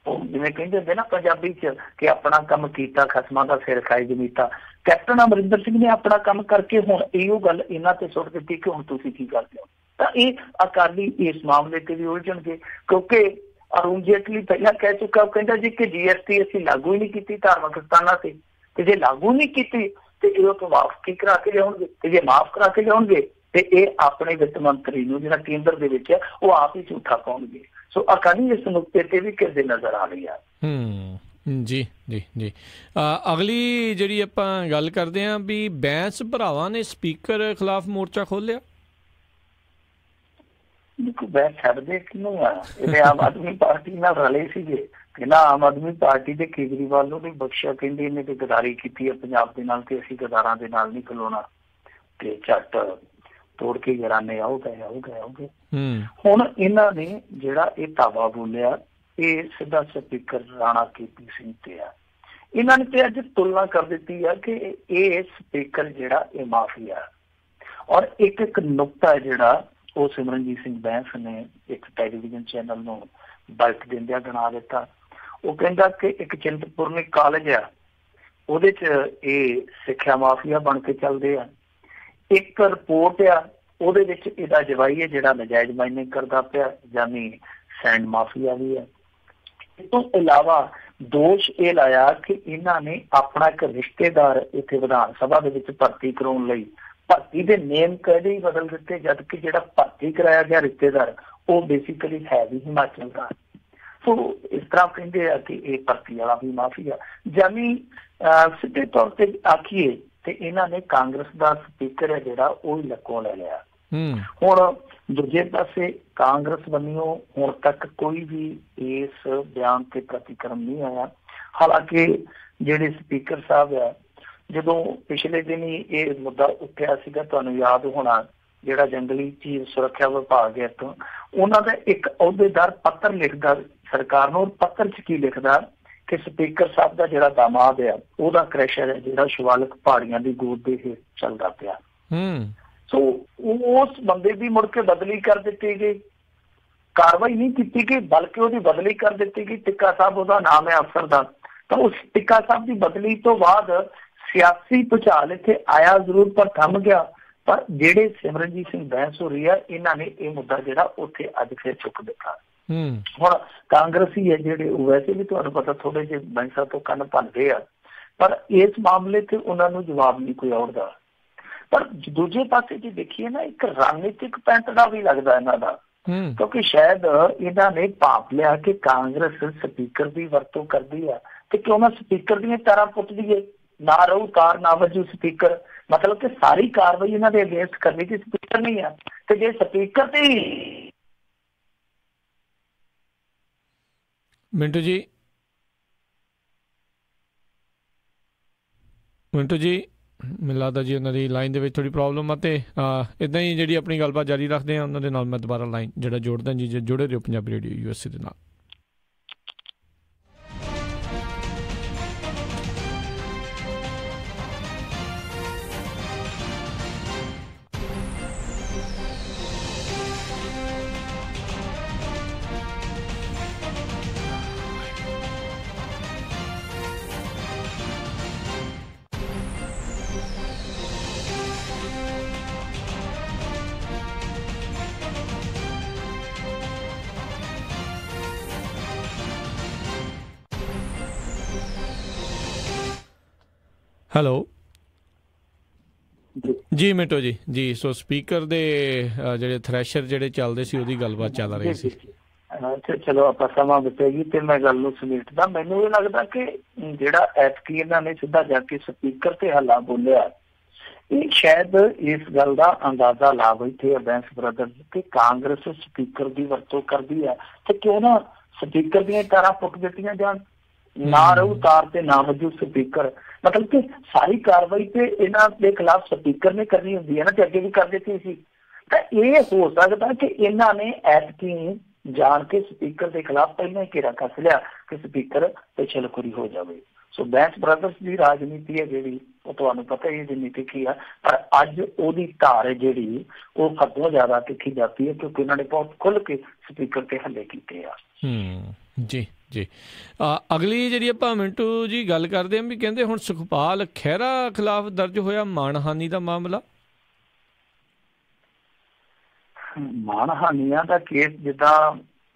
ਉਹ ਜਿਵੇਂ ਕਹਿੰਦੇ ਹੁੰਦੇ ਨਾ ਪੰਜਾਬੀ 'ਚ ਕਿ ਆਪਣਾ ਕੰਮ ਕੀਤਾ ਖਸਮਾਂ ਦਾ ਸਿਰ ਖਾਈ ਜਮੀਤਾ। ਕੈਪਟਨ ਅਮਰਿੰਦਰ ਸਿੰਘ ਨੇ ਆਪਣਾ ਕੰਮ ਕਰਕੇ ਹੁਣ ਇਹੋ ਗੱਲ ਇਹਨਾਂ ਤੇ ਸੁੱਟ ਦਿੱਤੀ ਕਿ ਹੁਣ ਤੁਸੀਂ ਕੀ ਕਰਦੇ ਹੋ। ਤਾਂ ਇਹ ਅਕਾਲੀ ਇਸ ਮਾਮਲੇ ਤੇ ਵੀ ਉਲਝਣਗੇ ਕਿਉਂਕਿ ਅਰੁਣ ਜੇਟਲੀ ਪਹਿਲਾਂ ਕਹਿ ਚੁੱਕਾ, ਉਹ ਕਹਿੰਦਾ ਜੀ ਕਿ GST ਅਸੀਂ ਲਾਗੂ ਹੀ ਨਹੀਂ ਕੀਤੀ ਧਾਰਮਿਕ ਸਥਾਨਾਂ ਤੇ ਜੇ ਲਾਗੂ ਨਹੀਂ ਕੀਤੀ ਤੇ ਇਹੋ ਤੋਂ ਮਾਫ ਕਰਾ ਕੇ ਲਿਆਉਣਗੇ, ਤੇ ਜੇ ਮਾਫ ਕਰਾ ਕੇ ਲਿਆਉਣਗੇ ਤੇ ਇਹ ਆਪਣੇ ਵਿੱਤ ਮੰਤਰੀ ਨੂੰ ਜਿਹੜਾ ਕੇਂਦਰ ਦੇ ਵਿੱਚ ਹੈ ਉਹ ਆਪ ਹੀ ਝੂਠਾ ਪਾਉਣਗੇ। ਸੋ ਅਕਾਲੀ ਇਸ ਨੁਕਤੇ ਤੇ ਵੀ ਕਿਸਦੇ ਨਜ਼ਰ ਆ ਰਹੀ ਆ। ਜੀ ਜੀ ਜੀ ਅਗਲੀ ਜਿਹੜੀ ਆਪਾਂ ਗੱਲ ਕਰਦੇ ਹਾਂ ਵੀ ਬੈਂਸ ਭਰਾਵਾਂ ਨੇ ਸਪੀਕਰ ਖਿਲਾਫ ਮੋਰਚਾ ਖੋਲਿਆ। ਦੇਖੋ ਬੈਂਸ ਛੱਡਦੇ ਕਿਹਨੂੰ ਆ, ਇਹਦੇ ਆਮ ਆਦਮੀ ਪਾਰਟੀ ਨਾਲ ਰਲੇ ਸੀਗੇ ਤੇ ਨਾ ਆਮ ਆਦਮੀ ਪਾਰਟੀ ਦੇ ਕੇਜਰੀਵਾਲ ਨੂੰ ਵੀ ਬਖਸ਼ਿਆ, ਕਹਿੰਦੇ ਇਹਨੇ ਤੇ ਗਦਾਰੀ ਕੀਤੀ ਹੈ ਪੰਜਾਬ ਦੇ ਨਾਲ ਤੇ ਅਸੀਂ ਗਦਾਰਾਂ ਦੇ ਨਾਲ ਨਹੀਂ ਖਲੋਣਾ ਤੇ ਝੱਟ ਤੋੜ ਕੇ ਗਰਾਨੇ ਆਓ ਗਏ। ਹੁਣ ਇਹਨਾਂ ਨੇ ਜਿਹੜਾ ਇਹ ਧਾਵਾ ਬੋਲਿਆ ਇਹ ਸਿੱਧਾ ਸਪੀਕਰ ਰਾਣਾ KP ਸਿੰਘ ਤੇ ਆ। ਇਹਨਾਂ ਨੇ ਤੇ ਅੱਜ ਤੁਲਨਾ ਕਰ ਦਿੱਤੀ ਆ ਕਿ ਇਹ ਸਪੀਕਰ ਜਿਹੜਾ ਇਹ ਮਾਫੀਆ। ਔਰ ਇੱਕ ਨੁਕਤਾ ਜਿਹੜਾ ਉਹ ਸਿਮਰਨਜੀਤ ਸਿੰਘ ਬੈਂਸ ਨੇ ਇੱਕ ਟੈਲੀਵਿਜ਼ਨ ਚੈਨਲ ਨੂੰ ਬਲਕ ਦਿੰਦਿਆਂ ਗਿਣਾ ਦਿੱਤਾ। ਉਹ ਕਹਿੰਦਾ ਕਿ ਇੱਕ ਚਿੰਤਪੁਰਨੀ ਕਾਲਜ ਆ, ਉਹਦੇ 'ਚ ਇਹ ਸਿੱਖਿਆ ਮਾਫੀਆ ਬਣ ਕੇ ਚੱਲਦੇ ਆ। ਇੱਕ ਰਿਪੋਰਟ ਆ ਉਹਦੇ ਵਿੱਚ ਇਹਦਾ ਜਵਾਈ ਹੈ ਜਿਹੜਾ ਨਜਾਇਜ਼ ਮਾਈਨਿੰਗ ਕਰਦਾ ਪਿਆ, ਯਾਨੀ ਸੈਂਡ ਮਾਫੀਆ ਵੀ ਹੈ। ਇਸ ਤੋਂ ਇਲਾਵਾ ਦੋਸ਼ ਇਹ ਲਾਇਆ ਕਿ ਇਹਨਾਂ ਨੇ ਆਪਣਾ ਇੱਕ ਰਿਸ਼ਤੇਦਾਰ ਇੱਥੇ ਵਿਧਾਨ ਸਭਾ ਦੇ ਵਿੱਚ ਭਰਤੀ ਕਰਾਉਣ ਲਈ ਭਰਤੀ ਦੇ ਨੇਮ ਕਦੇ ਹੀ ਬਦਲ ਦਿੱਤੇ, ਜਦਕਿ ਜਿਹੜਾ ਭਰਤੀ ਕਰਾਇਆ ਗਿਆ ਰਿਸ਼ਤੇਦਾਰ ਉਹ ਬੇਸਿਕਲੀ ਹੈ ਵੀ ਹਿਮਾਚਲ ਦਾ। ਸੋ ਇਸ ਤਰ੍ਹਾਂ ਕਹਿੰਦੇ ਆ ਕਿ ਇਹ ਭਰਤੀ ਵਾਲਾ ਵੀ ਮਾਫੀਆ। ਯਾਨੀ ਸਿੱਧੇ ਤੌਰ ਤੇ ਆਖੀਏ ਤੇ ਇਹਨਾਂ ਨੇ ਕਾਂਗਰਸ ਦਾ ਸਪੀਕਰ ਹੈ ਜਿਹੜਾ ਉਹ ਹੀ ਲੱਕੋਂ ਲੈ ਲਿਆ। ਹੁਣ ਦੂਜੇ ਪਾਸੇ ਕਾਂਗਰਸ ਵੱਲੋਂ ਹੁਣ ਤੱਕ ਕੋਈ ਵੀ ਇਸ ਬਿਆਨ ਤੇ ਪ੍ਰਤੀਕਰਮ ਨਹੀਂ ਆਇਆ। ਹਾਲਾਂਕਿ ਜਿਹੜੇ ਸਪੀਕਰ ਸਾਹਿਬ ਆ, ਜਦੋਂ ਪਿਛਲੇ ਦਿਨ ਹੀ ਇਹ ਮੁੱਦਾ ਉੱਠਿਆ ਸੀਗਾ, ਤੁਹਾਨੂੰ ਯਾਦ ਹੋਣਾ, ਜਿਹੜਾ ਜੰਗਲੀ ਜੀਵ ਸੁਰੱਖਿਆ ਵਿਭਾਗ ਹੈ ਤੋਂ ਉਹਨਾਂ ਦਾ ਇੱਕ ਅਹੁਦੇਦਾਰ ਪੱਤਰ ਲਿਖਦਾ ਸਰਕਾਰ ਨੂੰ। ਪੱਤਰ 'ਚ ਕੀ ਲਿਖਦਾ ਕਿ ਸਪੀਕਰ ਸਾਹਿਬ ਦਾ ਜਿਹੜਾ ਦਾਮਾਦ ਆ ਉਹਦਾ ਕ੍ਰੈਸ਼ਰ ਹੈ ਜਿਹੜਾ ਸ਼ਿਵਾਲਿਕ ਪਹਾੜੀਆਂ ਦੀ ਗੋਦ ਦੇ ਹੇਠ ਚੱਲਦਾ ਪਿਆ। ਸੋ ਉਸ ਬੰਦੇ ਦੀ ਮੁੜ ਕੇ ਬਦਲੀ ਕਰ ਦਿੱਤੀ ਗਈ, ਕਾਰਵਾਈ ਨਹੀਂ ਕੀਤੀ ਗਈ ਬਲਕਿ ਉਹਦੀ ਬਦਲੀ ਕਰ ਦਿੱਤੀ ਗਈ। ਟਿੱਕਾ ਸਾਹਿਬ ਉਹਦਾ ਨਾਮ ਹੈ ਅਫਸਰ ਦਾ। ਤਾਂ ਉਸ ਟਿੱਕਾ ਸਾਹਿਬ ਦੀ ਬਦਲੀ ਤੋਂ ਬਾਅਦ ਸਿਆਸੀ ਭੁਚਾਲ ਇੱਥੇ ਆਇਆ ਜ਼ਰੂਰ ਪਰ ਥੰਮ ਗਿਆ। ਪਰ ਜਿਹੜੇ ਸਿਮਰਨਜੀਤ ਸਿੰਘ ਬੈਂਸ ਹੋ ਰਹੀ ਆ, ਇਹਨਾਂ ਨੇ ਇਹ ਮੁੱਦਾ ਜਿਹੜਾ ਉੱਥੇ ਅੱਜ ਫਿਰ ਚੁੱਕ ਦਿੱਤਾ। ਹੁਣ ਕਾਂਗਰਸੀ ਹੈ ਜਿਹੜੇ ਉਹ ਵੈਸੇ ਵੀ ਤੁਹਾਨੂੰ ਪਤਾ ਥੋੜੇ ਜਿਹੇ ਬੈਂਸਾਂ ਤੋਂ ਕੰਨ ਭੰਨਦੇ ਆ, ਪਰ ਇਸ ਮਾਮਲੇ ਤੇ ਉਹਨਾਂ ਨੂੰ ਜਵਾਬ ਨਹੀਂ ਕੋਈ ਆਉਦਾ। ਪਰ ਦੂਜੇ ਪਾਸੇ ਜੇ ਦੇਖੀਏ ਨਾ ਇੱਕ ਰਣਨੀਤਿਕ ਪੈਂਟ ਦਾ ਵੀ ਲੱਗਦਾ ਇਹਨਾਂ ਦਾ, ਕਿਉਂਕਿ ਸ਼ਾਇਦ ਇਹਨਾਂ ਨੇ ਭਾਪ ਲਿਆ ਕਿ ਕਾਂਗਰਸ ਸਪੀਕਰ ਦੀ ਵਰਤੋਂ ਕਰਦੀ ਆ ਤੇ ਕਿਉਂ ਨਾ ਸਪੀਕਰ ਦੀਆਂ ਤਾਰਾਂ ਪੁੱਟ ਦਈਏ, ਨਾ ਰਹੂ ਤਾਰ ਨਾ ਵਜੂ ਸਪੀਕਰ। ਮਤਲਬ ਕਿ ਸਾਰੀ ਕਾਰਵਾਈ ਇਹਨਾਂ ਦੇ ਅਗੇਂਸਟ ਕਰਨੀ ਤੇ ਸਪੀਕਰ ਨਹੀਂ ਆ, ਤੇ ਜੇ ਸਪੀਕਰ ਤੇ ਮਿੰਟੂ ਜੀ ਮੈਨੂੰ ਲੱਗਦਾ ਜੀ ਉਹਨਾਂ ਦੀ ਲਾਈਨ ਦੇ ਵਿੱਚ ਥੋੜ੍ਹੀ ਪ੍ਰੋਬਲਮ ਆ ਤੇ ਇੱਦਾਂ ਹੀ ਜਿਹੜੀ ਆਪਣੀ ਗੱਲਬਾਤ ਜਾਰੀ ਰੱਖਦੇ ਹਾਂ ਉਹਨਾਂ ਦੇ ਨਾਲ। ਮੈਂ ਦੁਬਾਰਾ ਲਾਈਨ ਜਿਹੜਾ ਜੋੜਦਾ ਜੀ, ਜੁੜੇ ਰਹੋ ਪੰਜਾਬੀ ਰੇਡੀਓ USA ਦੇ ਨਾਲ। ਹੈਲੋ ਜੀ ਮਿੰਟੋ ਜੀ ਸੋ ਸਪੀਕਰ ਦੇ ਜਿਹੜੇ ਥ੍ਰੈਸ਼ਰ ਜਿਹੜੇ ਚੱਲਦੇ ਸੀ ਉਹਦੀ ਗੱਲਬਾਤ ਚੱਲ ਰਹੀ ਸੀ। ਚਲੋ ਆਪਾਂ ਸਮਾਂ ਬਚੇਗੀ ਤੇ ਮੈਂ ਗੱਲ ਨੂੰ ਸਮੇਟਦਾ। ਮੈਨੂੰ ਇਹ ਲੱਗਦਾ ਕਿ ਜਿਹੜਾ ਐਤਕੀ ਇਹਨਾਂ ਨੇ ਸਿੱਧਾ ਜਾ ਕੇ ਸਪੀਕਰ ਤੇ ਹੱਲਾ ਬੋਲਿਆ ਇਹ ਸ਼ਾਇਦ ਇਸ ਗੱਲ ਦਾ ਅੰਦਾਜ਼ਾ ਲਾ ਬੈਠੇ ਆ ਬੈਂਸ ਬ੍ਰਦਰਜ਼ ਕਿ ਕਾਂਗਰਸ ਸਪੀਕਰ ਦੀ ਵਰਤੋਂ ਕਰਦੀ ਹੈ ਤੇ ਕਿਉਂ ਨਾ ਸਪੀਕਰ ਦੀਆਂ ਤਾਰਾਂ ਪੁੱਟ ਦਿੱਤੀਆਂ ਜਾਣ, ਨਾ ਰਹੂ ਤਾਰ ਤੇ ਨਾ ਵਜੂ ਸਪੀਕਰ। ਮਤਲਬ ਕਿ ਸਾਰੀ ਕਾਰਵਾਈ ਤੇ ਇਹਨਾਂ ਦੇ ਖਿਲਾਫ ਸਪੀਕਰ ਨੇ ਕਰਨੀ ਹੁੰਦੀ ਹੈ ਨਾ, ਤੇ ਅੱਗੇ ਵੀ ਕਰ ਦਿੱਤੀ ਸੀ। ਤਾਂ ਇਹ ਹੋ ਸਕਦਾ ਕਿ ਇਹਨਾਂ ਨੇ ਐਤਕੀ ਜਾਣ ਕੇ ਸਪੀਕਰ ਦੇ ਖਿਲਾਫ ਪਹਿਲਾਂ ਹੀ ਘੇਰਾ ਕੱਸ ਲਿਆ ਕਿ ਸਪੀਕਰ ਪਿਛਲਖੁਰੀ ਹੋ ਜਾਵੇ। ਸੋ ਬੈਂਸ ਬ੍ਰਦਰਜ਼ ਦੀ ਰਾਜਨੀਤੀ ਹੈ ਜਿਹੜੀ, ਉਹ ਤੁਹਾਨੂੰ ਪਤਾ ਹੀ ਰਾਜਨੀਤੀ ਕੀ ਆ, ਪਰ ਅੱਜ ਉਹਦੀ ਧਾਰ ਹੈ ਜਿਹੜੀ ਉਹ ਹੱਦੋਂ ਜ਼ਿਆਦਾ ਤਿੱਖੀ ਜਾਂਦੀ ਹੈ ਕਿਉਂਕਿ ਉਹਨਾਂ ਨੇ ਬਹੁਤ ਖੁੱਲ੍ਹ ਕੇ ਸਪੀਕਰ ਤੇ ਹੱਲੇ ਕੀਤੇ ਆ। ਜੀ ਜੀ। ਅਗਲੀ ਜਿਹੜੀ ਆਪਾਂ ਮਿੰਟੂ ਜੀ ਗੱਲ ਕਰਦੇ ਹਾਂ ਵੀ ਕਹਿੰਦੇ ਹੁਣ ਸੁਖਪਾਲ ਖਹਿਰਾ ਖਿਲਾਫ ਦਰਜ ਹੋਇਆ ਮਾਣਹਾਨੀ ਦਾ ਮਾਮਲਾ। ਮਾਣਹਾਨੀਆਂ ਦਾ ਕੇਸ ਜਿੱਦਾਂ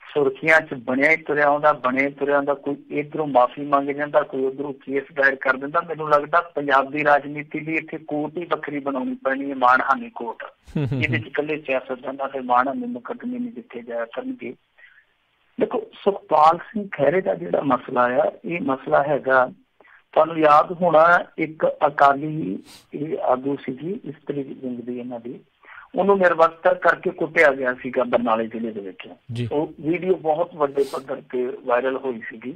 ਸੁਰਖੀਆਂ 'ਚ ਬਣਿਆ ਹੀ ਤੁਰਿਆ ਆਉਂਦਾ, ਕੋਈ ਇੱਧਰੋਂ ਮਾਫ਼ੀ ਮੰਗ ਜਾਂਦਾ, ਕੋਈ ਉੱਧਰੋਂ ਕੇਸ ਦਾਇਰ ਕਰ ਦਿੰਦਾ। ਮੈਨੂੰ ਲੱਗਦਾ ਪੰਜਾਬ ਦੀ ਰਾਜਨੀਤੀ ਲਈ ਇੱਥੇ ਕੋਰਟ ਹੀ ਵੱਖਰੀ ਬਣਾਉਣੀ ਪੈਣੀ ਹੈ, ਮਾਣਹਾਨੀ ਕੋਰਟ, ਜਿਹਦੇ 'ਚ ਇਕੱਲੇ ਸਿਆਸਤਦਾਨਾਂ ਤੇ ਮਾਣਹਾਨੀ ਮੁਕੱਦਮੇ ਨਹੀਂ ਦਿੱਤੇ ਜਾਇਆ ਕਰਨਗੇ। ਦੇਖੋ ਸੁਖਪਾਲ ਸਿੰਘ ਖਹਿਰੇ ਦਾ ਜਿਹੜਾ ਮਸਲਾ ਆ, ਇਹ ਮਸਲਾ ਹੈਗਾ, ਤੁਹਾਨੂੰ ਯਾਦ ਹੋਣਾ ਇੱਕ ਅਕਾਲੀ ਆਗੂ ਸੀਗੀ ਇਸਤਰੀ ਜੰਗ ਦੀ ਇਹਨਾਂ ਦੀ, ਉਹਨੂੰ ਨਿਰਵਸਤਰ ਕਰਕੇ ਕੁੱਟਿਆ ਗਿਆ ਸੀਗਾ ਬਰਨਾਲੇ ਜ਼ਿਲ੍ਹੇ ਦੇ ਵਿੱਚ। ਉਹ ਵੀਡੀਓ ਬਹੁਤ ਵੱਡੇ ਪੱਧਰ ਤੇ ਵਾਇਰਲ ਹੋਈ ਸੀਗੀ।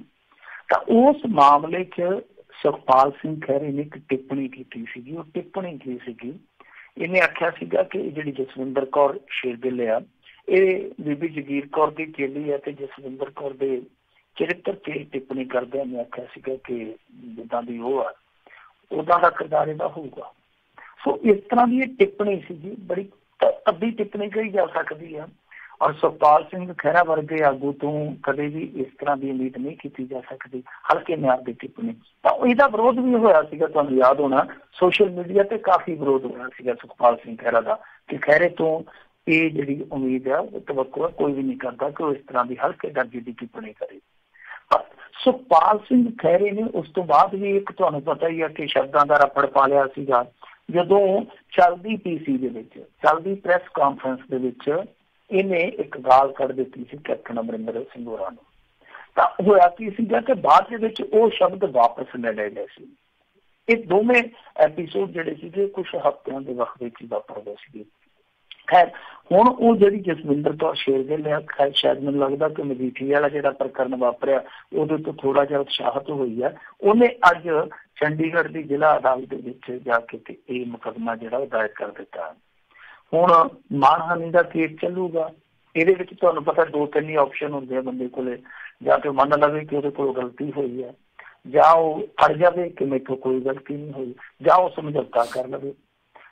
ਤਾਂ ਉਸ ਮਾਮਲੇ 'ਚ ਸੁਖਪਾਲ ਸਿੰਘ ਖਹਿਰੇ ਨੇ ਇੱਕ ਟਿੱਪਣੀ ਕੀਤੀ ਸੀਗੀ। ਉਹ ਟਿੱਪਣੀ ਕੀ ਸੀਗੀ, ਇਹਨੇ ਆਖਿਆ ਸੀਗਾ ਕਿ ਜਿਹੜੀ ਜਸਵਿੰਦਰ ਕੌਰ ਸ਼ੇਰਗਿੱਲ ਆ, ਇਹ ਬੀਬੀ ਜਗੀਰ ਕੌਰ ਦੀ ਚੇਲੀ ਹੈ ਤੇ ਜਸਵਿੰਦਰ ਕੌਰ ਦੇ ਚਰਿੱਤਰ ਤੇ ਟਿੱਪਣੀ ਕਰਦਿਆਂ ਨੇ ਆਖਿਆ ਸੀਗਾ ਕਿ ਜਿੱਦਾਂ ਦੀ ਉਹ ਆ ਉਦਾਂ ਦਾ ਕਿਰਦਾਰ ਇਹਦਾ ਹੋਊਗਾ। ਸੋ ਇਸ ਤਰ੍ਹਾਂ ਦੀ ਇਹ ਟਿੱਪਣੀ ਸੀਗੀ, ਬੜੀ ਅੱਧੀ ਟਿੱਪਣੀ ਕਹੀ ਜਾ ਸਕਦੀ ਆ। ਔਰ ਸੁਖਪਾਲ ਸਿੰਘ ਖਹਿਰਾ ਵਰਗੇ ਆਗੂ ਤੋਂ ਕਦੇ ਵੀ ਇਸ ਤਰ੍ਹਾਂ ਦੀ ਉਮੀਦ ਨਹੀਂ ਕੀਤੀ ਜਾ ਸਕਦੀ, ਹਲਕੇ ਮਿਆਰ ਦੀ ਟਿੱਪਣੀ। ਤਾਂ ਇਹਦਾ ਵਿਰੋਧ ਵੀ ਹੋਇਆ ਸੀਗਾ, ਤੁਹਾਨੂੰ ਯਾਦ ਹੋਣਾ ਸੋਸ਼ਲ ਮੀਡੀਆ ਤੇ ਕਾਫੀ ਵਿਰੋਧ ਹੋਇਆ ਸੀਗਾ ਸੁਖਪਾਲ ਸਿੰਘ ਖਹਿਰਾ ਦਾ, ਕਿ ਖਹਿਰੇ ਤੋਂ ਇਹ ਜਿਹੜੀ ਉਮੀਦ ਆ, ਤਵੱਕੁ ਕੋਈ ਵੀ ਨਹੀਂ ਕਰਦਾ ਕਿ ਉਹ ਇਸ ਤਰ੍ਹਾਂ ਦੀ ਹਲਕੇ ਦਰਜੇ ਦੀ ਟਿੱਪਣੀ ਕਰੇ। ਪਰ ਸੁਖਪਾਲ ਸਿੰਘ ਖਹਿਰੇ ਨੇ ਉਸ ਤੋਂ ਬਾਅਦ ਵੀ ਇੱਕ, ਤੁਹਾਨੂੰ ਪਤਾ ਹੀ ਆ ਕਿ ਸ਼ਬਦਾਂ ਦਾ ਰੱਪੜ ਪਾ ਲਿਆ ਸੀਗਾ ਜਦੋਂ ਚੱਲਦੀ PC ਦੇ ਵਿੱਚ, ਚੱਲਦੀ ਪ੍ਰੈਸ ਕਾਨਫਰੰਸ ਦੇ ਵਿੱਚ ਇਹਨੇ ਇੱਕ ਗਾਲ ਕੱਢ ਦਿੱਤੀ ਸੀ ਕੈਪਟਨ ਅਮਰਿੰਦਰ ਸਿੰਘ ਹੋਰਾਂ ਨੂੰ। ਤਾਂ ਹੋਇਆ ਕੀ ਸੀਗਾ ਕਿ ਬਾਅਦ ਦੇ ਵਿੱਚ ਉਹ ਸ਼ਬਦ ਵਾਪਸ ਲੈ ਲਏ ਗਏ ਸੀ। ਇਹ ਦੋਵੇਂ ਐਪੀਸੋਡ ਜਿਹੜੇ ਸੀਗੇ ਕੁਛ ਹਫ਼ਤਿਆਂ ਦੇ ਵਕਤ ਵਿੱਚ ਹੀ ਵਾਪਰਦੇ ਸੀਗੇ। ਖੈਰ ਹੁਣ ਉਹ ਜਿਹੜੀ ਜਸਵਿੰਦਰ ਕੌਰ ਸ਼ੇਰਗਿੱਲ ਆ, ਖੈਰ ਸ਼ਾਇਦ ਮੈਨੂੰ ਲੱਗਦਾ ਕਿ ਮਜੀਠੀਆ ਵਾਲਾ ਜਿਹੜਾ ਪ੍ਰਕਰਨ ਵਾਪਰਿਆ ਉਹਦੇ ਤੋਂ ਥੋੜਾ ਜਿਹਾ ਉਤਸ਼ਾਹਿਤ ਹੋਈ ਆ, ਉਹਨੇ ਅੱਜ ਚੰਡੀਗੜ੍ਹ ਦੀ ਜ਼ਿਲ੍ਹਾ ਅਦਾਲਤ ਦੇ ਵਿੱਚ ਜਾ ਕੇ ਤੇ ਇਹ ਮੁਕੱਦਮਾ ਜਿਹੜਾ ਉਹ ਦਾਇਰ ਕਰ ਦਿੱਤਾ। ਹੁਣ ਮਾਣਹਾਨੀ ਦਾ ਕੇਸ ਚੱਲੂਗਾ। ਇਹਦੇ ਵਿੱਚ ਤੁਹਾਨੂੰ ਪਤਾ 2-3 ਹੀ ਆਪਸ਼ਨ ਹੁੰਦੇ ਆ ਬੰਦੇ ਕੋਲੇ, ਜਾਂ ਤੇ ਮੰਨ ਲਵੇ ਕਿ ਉਹਦੇ ਕੋਲ ਗਲਤੀ ਹੋਈ ਹੈ, ਜਾਂ ਉਹ ਅੜ ਜਾਵੇ ਕਿ ਮੇਰੇ ਕੋਲ ਕੋਈ ਗਲਤੀ ਨਹੀਂ ਹੋਈ, ਜਾਂ ਉਹ ਸਮਝੌਤਾ ਕਰ ਲਵੇ।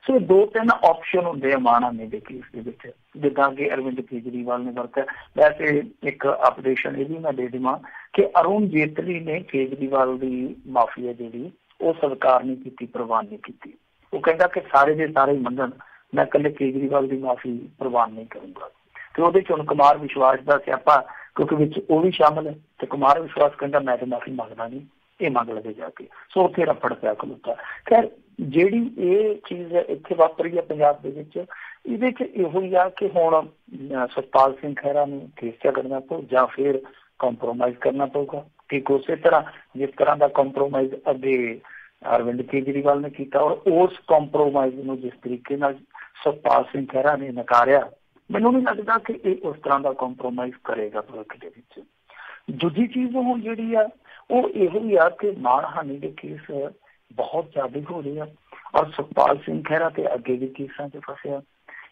ਸੋ 2-3 ਆਪਸ਼ਨ ਹੁੰਦੇ ਆ ਮਾਣਹਾਨੀ ਦੇ ਕੇਸ ਦੇ ਵਿੱਚ, ਜਿੱਦਾਂ ਕਿ ਅਰਵਿੰਦ ਕੇਜਰੀਵਾਲ ਨੇ ਵਰਤਿਆ। ਵੈਸੇ ਇੱਕ ਅਪਡੇਸ਼ਨ ਇਹ ਵੀ ਮੈਂ ਦੇ ਦੇਵਾਂ ਕਿ ਅਰੁਣ ਜੇਤਲੀ ਨੇ ਕੇਜਰੀਵਾਲ ਦੀ ਮਾਫੀ ਹੈ ਜਿਹੜੀ ਉਹ ਸਵੀਕਾਰ ਨਹੀਂ ਕੀਤੀ, ਪ੍ਰਵਾਨ ਨਹੀਂ ਕੀਤੀ। ਉਹ ਕਹਿੰਦਾ ਕਿ ਸਾਰੇ ਦੇ ਸਾਰੇ ਮੰਨਣ, ਮੈਂ ਇਕੱਲੇ ਕੇਜਰੀਵਾਲ ਦੀ ਮਾਫੀ ਪ੍ਰਵਾਨ ਨਹੀਂ ਕਰੂੰਗਾ। ਤੇ ਉਹਦੇ ਚ ਹੁਣ ਕੁਮਾਰ ਵਿਸ਼ਵਾਸ ਦਾ ਸਿਆਪਾ, ਕਿਉਂਕਿ ਵਿੱਚ ਉਹ ਵੀ ਸ਼ਾਮਲ ਹੈ, ਤੇ ਕੁਮਾਰ ਵਿਸ਼ਵਾਸ ਕਹਿੰਦਾ ਮੈਂ ਤੇ ਮਾਫੀ ਮੰਗਦਾ ਨਹੀਂ, ਇਹ ਮੰਗ ਲਵੇ ਜਾ ਕੇ। ਸੋ ਉੱਥੇ ਰੱਫੜ ਪਿਆ ਖਲੋਤਾ। ਖੈਰ ਜਿਹੜੀ ਇਹ ਚੀਜ਼ ਇੱਥੇ ਵਾਪਰੀ ਹੈ ਪੰਜਾਬ ਦੇ ਵਿੱਚ, ਇਹਦੇ ਚ ਇਹੋ ਹੀ ਆ ਕਿ ਹੁਣ ਸੁਖਪਾਲ ਸਿੰਘ ਖਹਿਰਾ ਨੂੰ ਕੇਸ ਝਗੜਨਾ ਪਊ ਜਾਂ ਫਿਰ ਕੰਪਰੋਮਾਈਜ਼ ਕਰਨਾ ਪਊਗਾ। ਠੀਕ ਉਸੇ ਤਰ੍ਹਾਂ ਜਿਸ ਤਰ੍ਹਾਂ ਦਾ ਕੰਪਰੋਮਾਈਜ਼ ਅੱਗੇ ਅਰਵਿੰਦ ਕੇਜਰੀਵਾਲ ਨੇ ਕੀਤਾ, ਔਰ ਉਸ ਕੰਪਰੋਮਾਈਜ਼ ਨੂੰ ਜਿਸ ਤਰੀਕੇ ਨਾਲ ਸੁਖਪਾਲ ਸਿੰਘ ਖਹਿਰਾ ਨੇ ਨਕਾਰਿਆ, ਮੈਨੂੰ ਨਹੀਂ ਲੱਗਦਾ ਕਿ ਇਹ ਉਸ ਤਰ੍ਹਾਂ ਦਾ ਕੰਪਰੋਮਾਈਜ਼ ਕਰੇਗਾ ਭਵਿੱਖ ਦੇ ਵਿੱਚ। ਦੂਜੀ ਚੀਜ਼ ਹੁਣ ਜਿਹੜੀ ਆ ਉਹ ਇਹੋ ਹੀ ਆ ਕਿ ਮਾਣਹਾਨੀ ਦੇ ਕੇਸ ਬਹੁਤ ਜ਼ਿਆਦਾ ਹੋ ਰਹੇ ਆ, ਔਰ ਸੁਖਪਾਲ ਸਿੰਘ ਖਹਿਰਾ ਤੇ ਅੱਗੇ ਵੀ ਕੇਸਾਂ 'ਚ ਫਸਿਆ।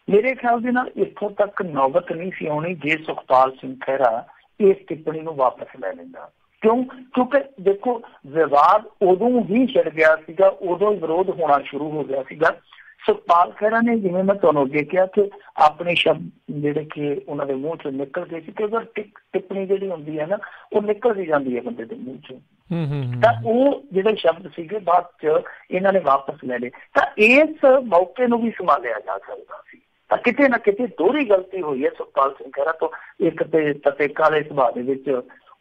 ਮੇਰੇ ਖਿਆਲ ਦੇ ਨਾਲ ਇੱਥੋਂ ਤੱਕ ਨੌਬਤ ਨਹੀਂ ਸੀ ਆਉਣੀ ਜੇ ਸੁਖਪਾਲ ਸਿੰਘ ਖਹਿਰਾ ਇਸ ਟਿੱਪਣੀ ਨੂੰ ਵਾਪਸ ਲੈ ਲੈਂਦਾ। ਕਿਉਂਕਿ ਦੇਖੋ ਵਿਵਾਦ ਉਦੋਂ ਹੀ ਛਿੜ ਗਿਆ ਸੀਗਾ, ਉਦੋਂ ਹੀ ਵਿਰੋਧ ਹੋਣਾ ਸ਼ੁਰੂ ਹੋ ਗਿਆ ਸੀਗਾ। ਸੁਖਪਾਲ ਖਹਿਰਾ ਨੇ, ਜਿਵੇਂ ਮੈਂ ਤੁਹਾਨੂੰ ਅੱਗੇ ਕਿਹਾ, ਕਿ ਆਪਣੇ ਸ਼ਬਦ ਜਿਹੜੇ ਕਿ ਉਹਨਾਂ ਦੇ ਮੂੰਹ ਚੋਂ ਨਿਕਲ ਗਏ ਸੀ, ਕਈ ਵਾਰ ਟਿੱਪਣੀ ਜਿਹੜੀ ਹੁੰਦੀ ਹੈ ਨਾ ਉਹ ਨਿਕਲਦੀ ਜਾਂਦੀ ਹੈ ਬੰਦੇ ਦੇ ਮੂੰਹ ਚੋਂ, ਤਾਂ ਉਹ ਜਿਹੜੇ ਸ਼ਬਦ ਸੀਗੇ ਬਾਅਦ ਚ ਇਹਨਾਂ ਨੇ ਵਾਪਸ ਲੈ ਲਏ। ਤਾਂ ਇਸ ਮੌਕੇ ਨੂੰ ਵੀ ਸੰਭਾਲਿਆ ਜਾ ਸਕਦਾ ਸੀ। ਤਾਂ ਕਿਤੇ ਨਾ ਕਿਤੇ ਦੋਹਰੀ ਗਲਤੀ ਹੋਈ ਹੈ ਸੁਖਪਾਲ ਸਿੰਘ ਖਹਿਰਾ ਤੋਂ। ਇੱਕ ਤੇ ਤਤੇਕਾ ਵਾਲੇ ਸੁਭਾਅ ਦੇ ਵਿੱਚ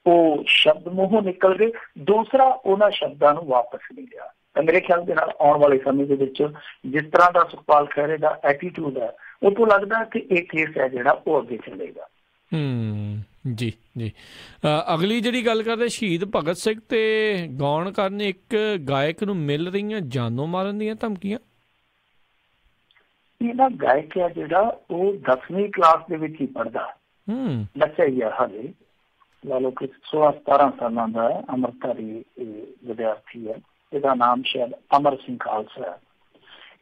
ਉਹ ਸ਼ਬਦ ਮੂੰਹੋਂ ਨਿਕਲ ਗਏ, ਦੂਸਰਾ ਉਹਨਾਂ ਸ਼ਬਦਾਂ ਨੂੰ ਵਾਪਸ ਨਹੀਂ ਲਿਆ। ਤਾਂ ਮੇਰੇ ਖਿਆਲ ਦੇ ਨਾਲ ਆਉਣ ਵਾਲੇ ਸਮੇਂ ਦੇ ਵਿੱਚ ਜਿਸ ਤਰ੍ਹਾਂ ਦਾ ਸੁਖਪਾਲ ਖਹਿਰੇ ਦਾ ਐਟੀਟਿਊਡ ਹੈ, ਉਹ ਤੋਂ ਲੱਗਦਾ ਕਿ ਇਹ ਕੇਸ ਹੈ ਜਿਹੜਾ ਉਹ ਅੱਗੇ ਚੱਲੇਗਾ। ਜੀ ਜੀ। ਅਗਲੀ ਜਿਹੜੀ ਗੱਲ ਕਰਦੇ, ਸ਼ਹੀਦ ਭਗਤ ਸਿੰਘ ਤੇ ਗਾਉਣ ਕਰਨ ਇੱਕ ਗਾਇਕ ਨੂੰ ਮਿਲ ਰਹੀਆਂ ਜਾਨੋਂ ਮਾਰਨ ਦੀਆਂ ਧਮਕੀਆਂ। ਇਹਦਾ ਗਾਇਕ ਆ ਜਿਹੜਾ ਉਹ 10ਵੀਂ ਕਲਾਸ ਦੇ ਵਿੱਚ ਹੀ ਪੜ੍ਹਦਾ, ਬੱਚਾ ਹੀ ਆ ਹਾਲੇ, ਲਾ ਲਓ ਕਿ 16-17 ਸਾਲਾਂ ਦਾ ਅੰਮ੍ਰਿਤਧਾਰੀ ਵਿਦਿਆਰਥੀ ਹੈ। ਇਹਦਾ ਨਾਮ ਸ਼ਾਇਦ ਅਮਰ ਸਿੰਘ ਖਾਲਸਾ ਹੈ।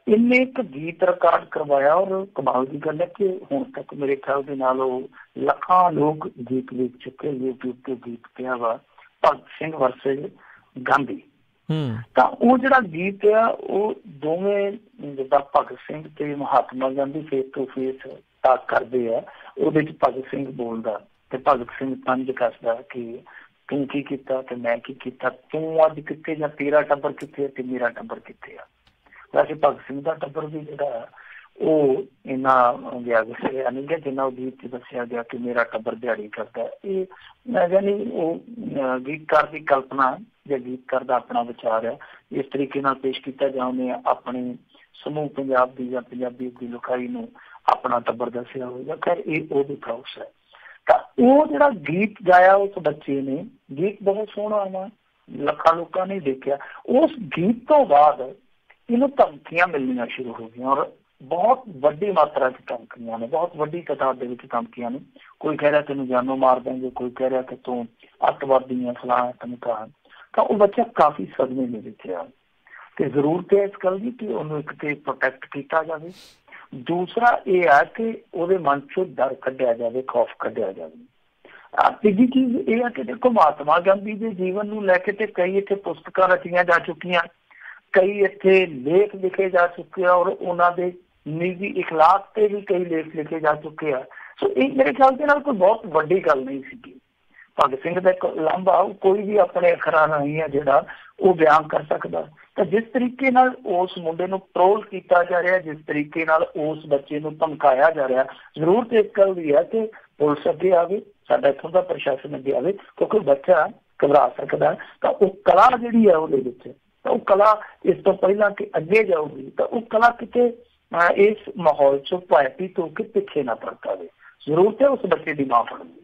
ਇਹਨੇ ਇੱਕ ਗੀਤ ਰਿਕਾਰਡ ਕਰਵਾਇਆ ਔਰ ਕਮਾਲ ਦੀ ਗੱਲ ਹੈ ਕਿ ਹੁਣ ਤੱਕ ਮੇਰੇ ਖਿਆਲ ਦੇ ਨਾਲ ਉਹ ਲੱਖਾਂ ਲੋਕ ਗੀਤ ਵੇਖ ਚੁੱਕੇ। YouTube ਤੇ ਗੀਤ ਪਿਆ ਵਾ ਭਗਤ ਸਿੰਘ ਵਰਸਸ ਗਾਂਧੀ। ਤਾਂ ਉਹ ਜਿਹੜਾ ਗੀਤ ਆ ਉਹ ਦੋਵੇਂ ਜਿੱਦਾਂ ਭਗਤ ਸਿੰਘ ਤੇ Mahatma Gandhi face to face talk ਕਰਦੇ ਆ। ਉਹਦੇ ਚ ਭਗਤ ਸਿੰਘ ਬੋਲਦਾ ਤੇ ਭਗਤ ਸਿੰਘ ਪੰਜ ਕੱਸਦਾ ਕਿ ਤੂੰ ਕੀ ਕੀਤਾ ਤੇ ਮੈਂ ਕੀ ਕੀਤਾ, ਤੂੰ ਅੱਜ ਕਿੱਥੇ ਜਾਂ ਤੇਰਾ ਟੱਬਰ ਕਿੱਥੇ ਤੇ ਮੇਰਾ ਟੱਬਰ ਕਿੱਥੇ ਆ। ਵੈਸੇ ਭਗਤ ਸਿੰਘ ਦਾ ਟੱਬਰ ਵੀ ਜਿਹੜਾ ਉਹ ਇੰਨਾ ਗਿਆ ਨਹੀਂ ਗਿਆ ਜਿੰਨਾ ਉਹ ਗੀਤ 'ਚ ਦੱਸਿਆ ਗਿਆ ਕਿ ਮੇਰਾ ਟੱਬਰ ਦਿਹਾੜੀ ਕਰਦਾ। ਇਹ ਯਾਨੀ ਉਹ ਗੀਤਕਾਰ ਦੀ ਕਲਪਨਾ ਜਾਂ ਗੀਤਕਾਰ ਦਾ ਆਪਣਾ ਵਿਚਾਰ ਹੈ, ਇਸ ਤਰੀਕੇ ਨਾਲ ਪੇਸ਼ ਕੀਤਾ ਜਾਂ ਉਹਨੇ ਆਪਣੀ ਸਮੂਹ ਪੰਜਾਬ ਦੀ ਜਾਂ ਪੰਜਾਬੀ ਦੀ ਲੋਕਾਈ ਨੂੰ ਆਪਣਾ ਟੱਬਰ ਦੱਸਿਆ ਹੋਵੇਗਾ। ਖੈਰ ਇਹ ਉਹਦੀ ਪ੍ਰੋਸ ਹੈ। ਤਾਂ ਉਹ ਜਿਹੜਾ ਗੀਤ ਗਾਇਆ ਉਸ ਬੱਚੇ ਨੇ, ਗੀਤ ਬਹੁਤ ਸੋਹਣਾ ਵਾ, ਲੱਖਾਂ ਲੋਕਾਂ ਨੇ ਦੇਖਿਆ। ਉਸ ਗੀਤ ਤੋਂ ਬਾਅਦ ਇਹਨੂੰ ਧਮਕੀਆਂ ਮਿਲਣੀਆਂ ਸ਼ੁਰੂ ਹੋ ਗਈਆਂ ਔਰ ਬਹੁਤ ਵੱਡੀ ਮਾਤਰਾ 'ਚ ਧਮਕੀਆਂ ਨੇ, ਬਹੁਤ ਵੱਡੀ ਤਾਦਾਦ ਦੇ ਵਿੱਚ ਧਮਕੀਆਂ ਨੇ। ਕੋਈ ਕਹਿ ਰਿਹਾ ਤੈਨੂੰ ਜਾਨੋਂ ਮਾਰ ਦੇਂਗੇ, ਕੋਈ ਕਹਿ ਰਿਹਾ ਕਿ ਤੂੰ ਅੱਤਵਾਦੀਆਂ ਫਲਾਣਾ ਧਮਕਾ। ਤਾਂ ਉਹ ਬੱਚਾ ਕਾਫੀ ਸਦਮੇ ਦੇ ਵਿੱਚ ਆ ਤੇ ਜ਼ਰੂਰਤ ਹੈ ਇਸ ਗੱਲ ਦੀ ਕਿ ਉਹਨੂੰ ਇੱਕ ਤੇ ਪ੍ਰੋਟੈਕਟ ਕੀਤਾ ਜਾਵੇ, ਦੂਸਰਾ ਇਹ ਆ ਕਿ ਉਹਦੇ ਮਨ 'ਚੋਂ ਡਰ ਕੱਢਿਆ ਜਾਵੇ, ਖੌਫ ਕੱਢਿਆ ਜਾਵੇ। ਤੀਜੀ ਚੀਜ਼ ਇਹ ਆ ਕਿ ਦੇਖੋ ਮਹਾਤਮਾ ਗਾਂਧੀ ਦੇ ਜੀਵਨ ਨੂੰ ਲੈ ਕੇ ਤੇ ਕਈ ਇੱਥੇ ਪੁਸਤਕਾਂ ਰਚੀਆਂ ਜਾ ਚੁੱਕੀਆਂ, ਕਈ ਇੱਥੇ ਲੇਖ ਲਿਖੇ ਜਾ ਚੁੱਕੇ ਆ ਔਰ ਉਹਨਾਂ ਦੇ ਨਿੱਜੀ ਇਖਲਾਕ ਤੇ ਵੀ ਕਈ ਲੇਖ ਲਿਖੇ ਜਾ ਚੁੱਕੇ ਆ। ਸੋ ਇਹ ਮੇਰੇ ਖਿਆਲ ਦੇ ਨਾਲ ਕੋਈ ਬਹੁਤ ਵੱਡੀ ਗੱਲ ਨਹੀਂ ਸੀਗੀ। ਭਗਤ ਸਿੰਘ ਦਾ ਇੱਕ ਲਾਂਭਾ ਕੋਈ ਵੀ ਆਪਣੇ ਅੱਖਰਾਂ ਰਾਹੀਂ ਆ ਜਿਹੜਾ ਉਹ ਬਿਆਨ ਕਰ ਸਕਦਾ। ਤਾਂ ਜਿਸ ਤਰੀਕੇ ਨਾਲ ਉਸ ਮੁੰਡੇ ਨੂੰ ਟਰੋਲ ਕੀਤਾ ਜਾ ਰਿਹਾ, ਜਿਸ ਤਰੀਕੇ ਨਾਲ ਉਸ ਬੱਚੇ ਨੂੰ ਧਮਕਾਇਆ ਜਾ ਰਿਹਾ, ਜ਼ਰੂਰਤ ਇਸ ਗੱਲ ਦੀ ਹੈ ਕਿ ਪੁਲਿਸ ਅੱਗੇ ਆਵੇ, ਸਾਡਾ ਇੱਥੋਂ ਦਾ ਪ੍ਰਸ਼ਾਸਨ ਅੱਗੇ ਆਵੇ, ਕਿਉਂਕਿ ਬੱਚਾ ਘਬਰਾ ਸਕਦਾ। ਤਾਂ ਉਹ ਕਲਾ ਜਿਹੜੀ ਹੈ ਉਹਦੇ ਵਿੱਚ, ਤਾਂ ਉਹ ਕਲਾ ਇਸ ਤੋਂ ਪਹਿਲਾਂ ਕਿ ਅੱਗੇ ਜਾਊਗੀ ਤਾਂ ਉਹ ਕਲਾ ਕਿਤੇ ਇਸ ਮਾਹੌਲ ਚੋਂ ਭੈਭੀਤ ਹੋ ਕੇ ਪਿੱਛੇ ਨਾ ਪਰਤਾਵੇ। ਜ਼ਰੂਰਤ ਹੈ ਉਸ ਬੱਚੇ ਦੀ ਮਾਂ ਫੜਨ ਦੀ।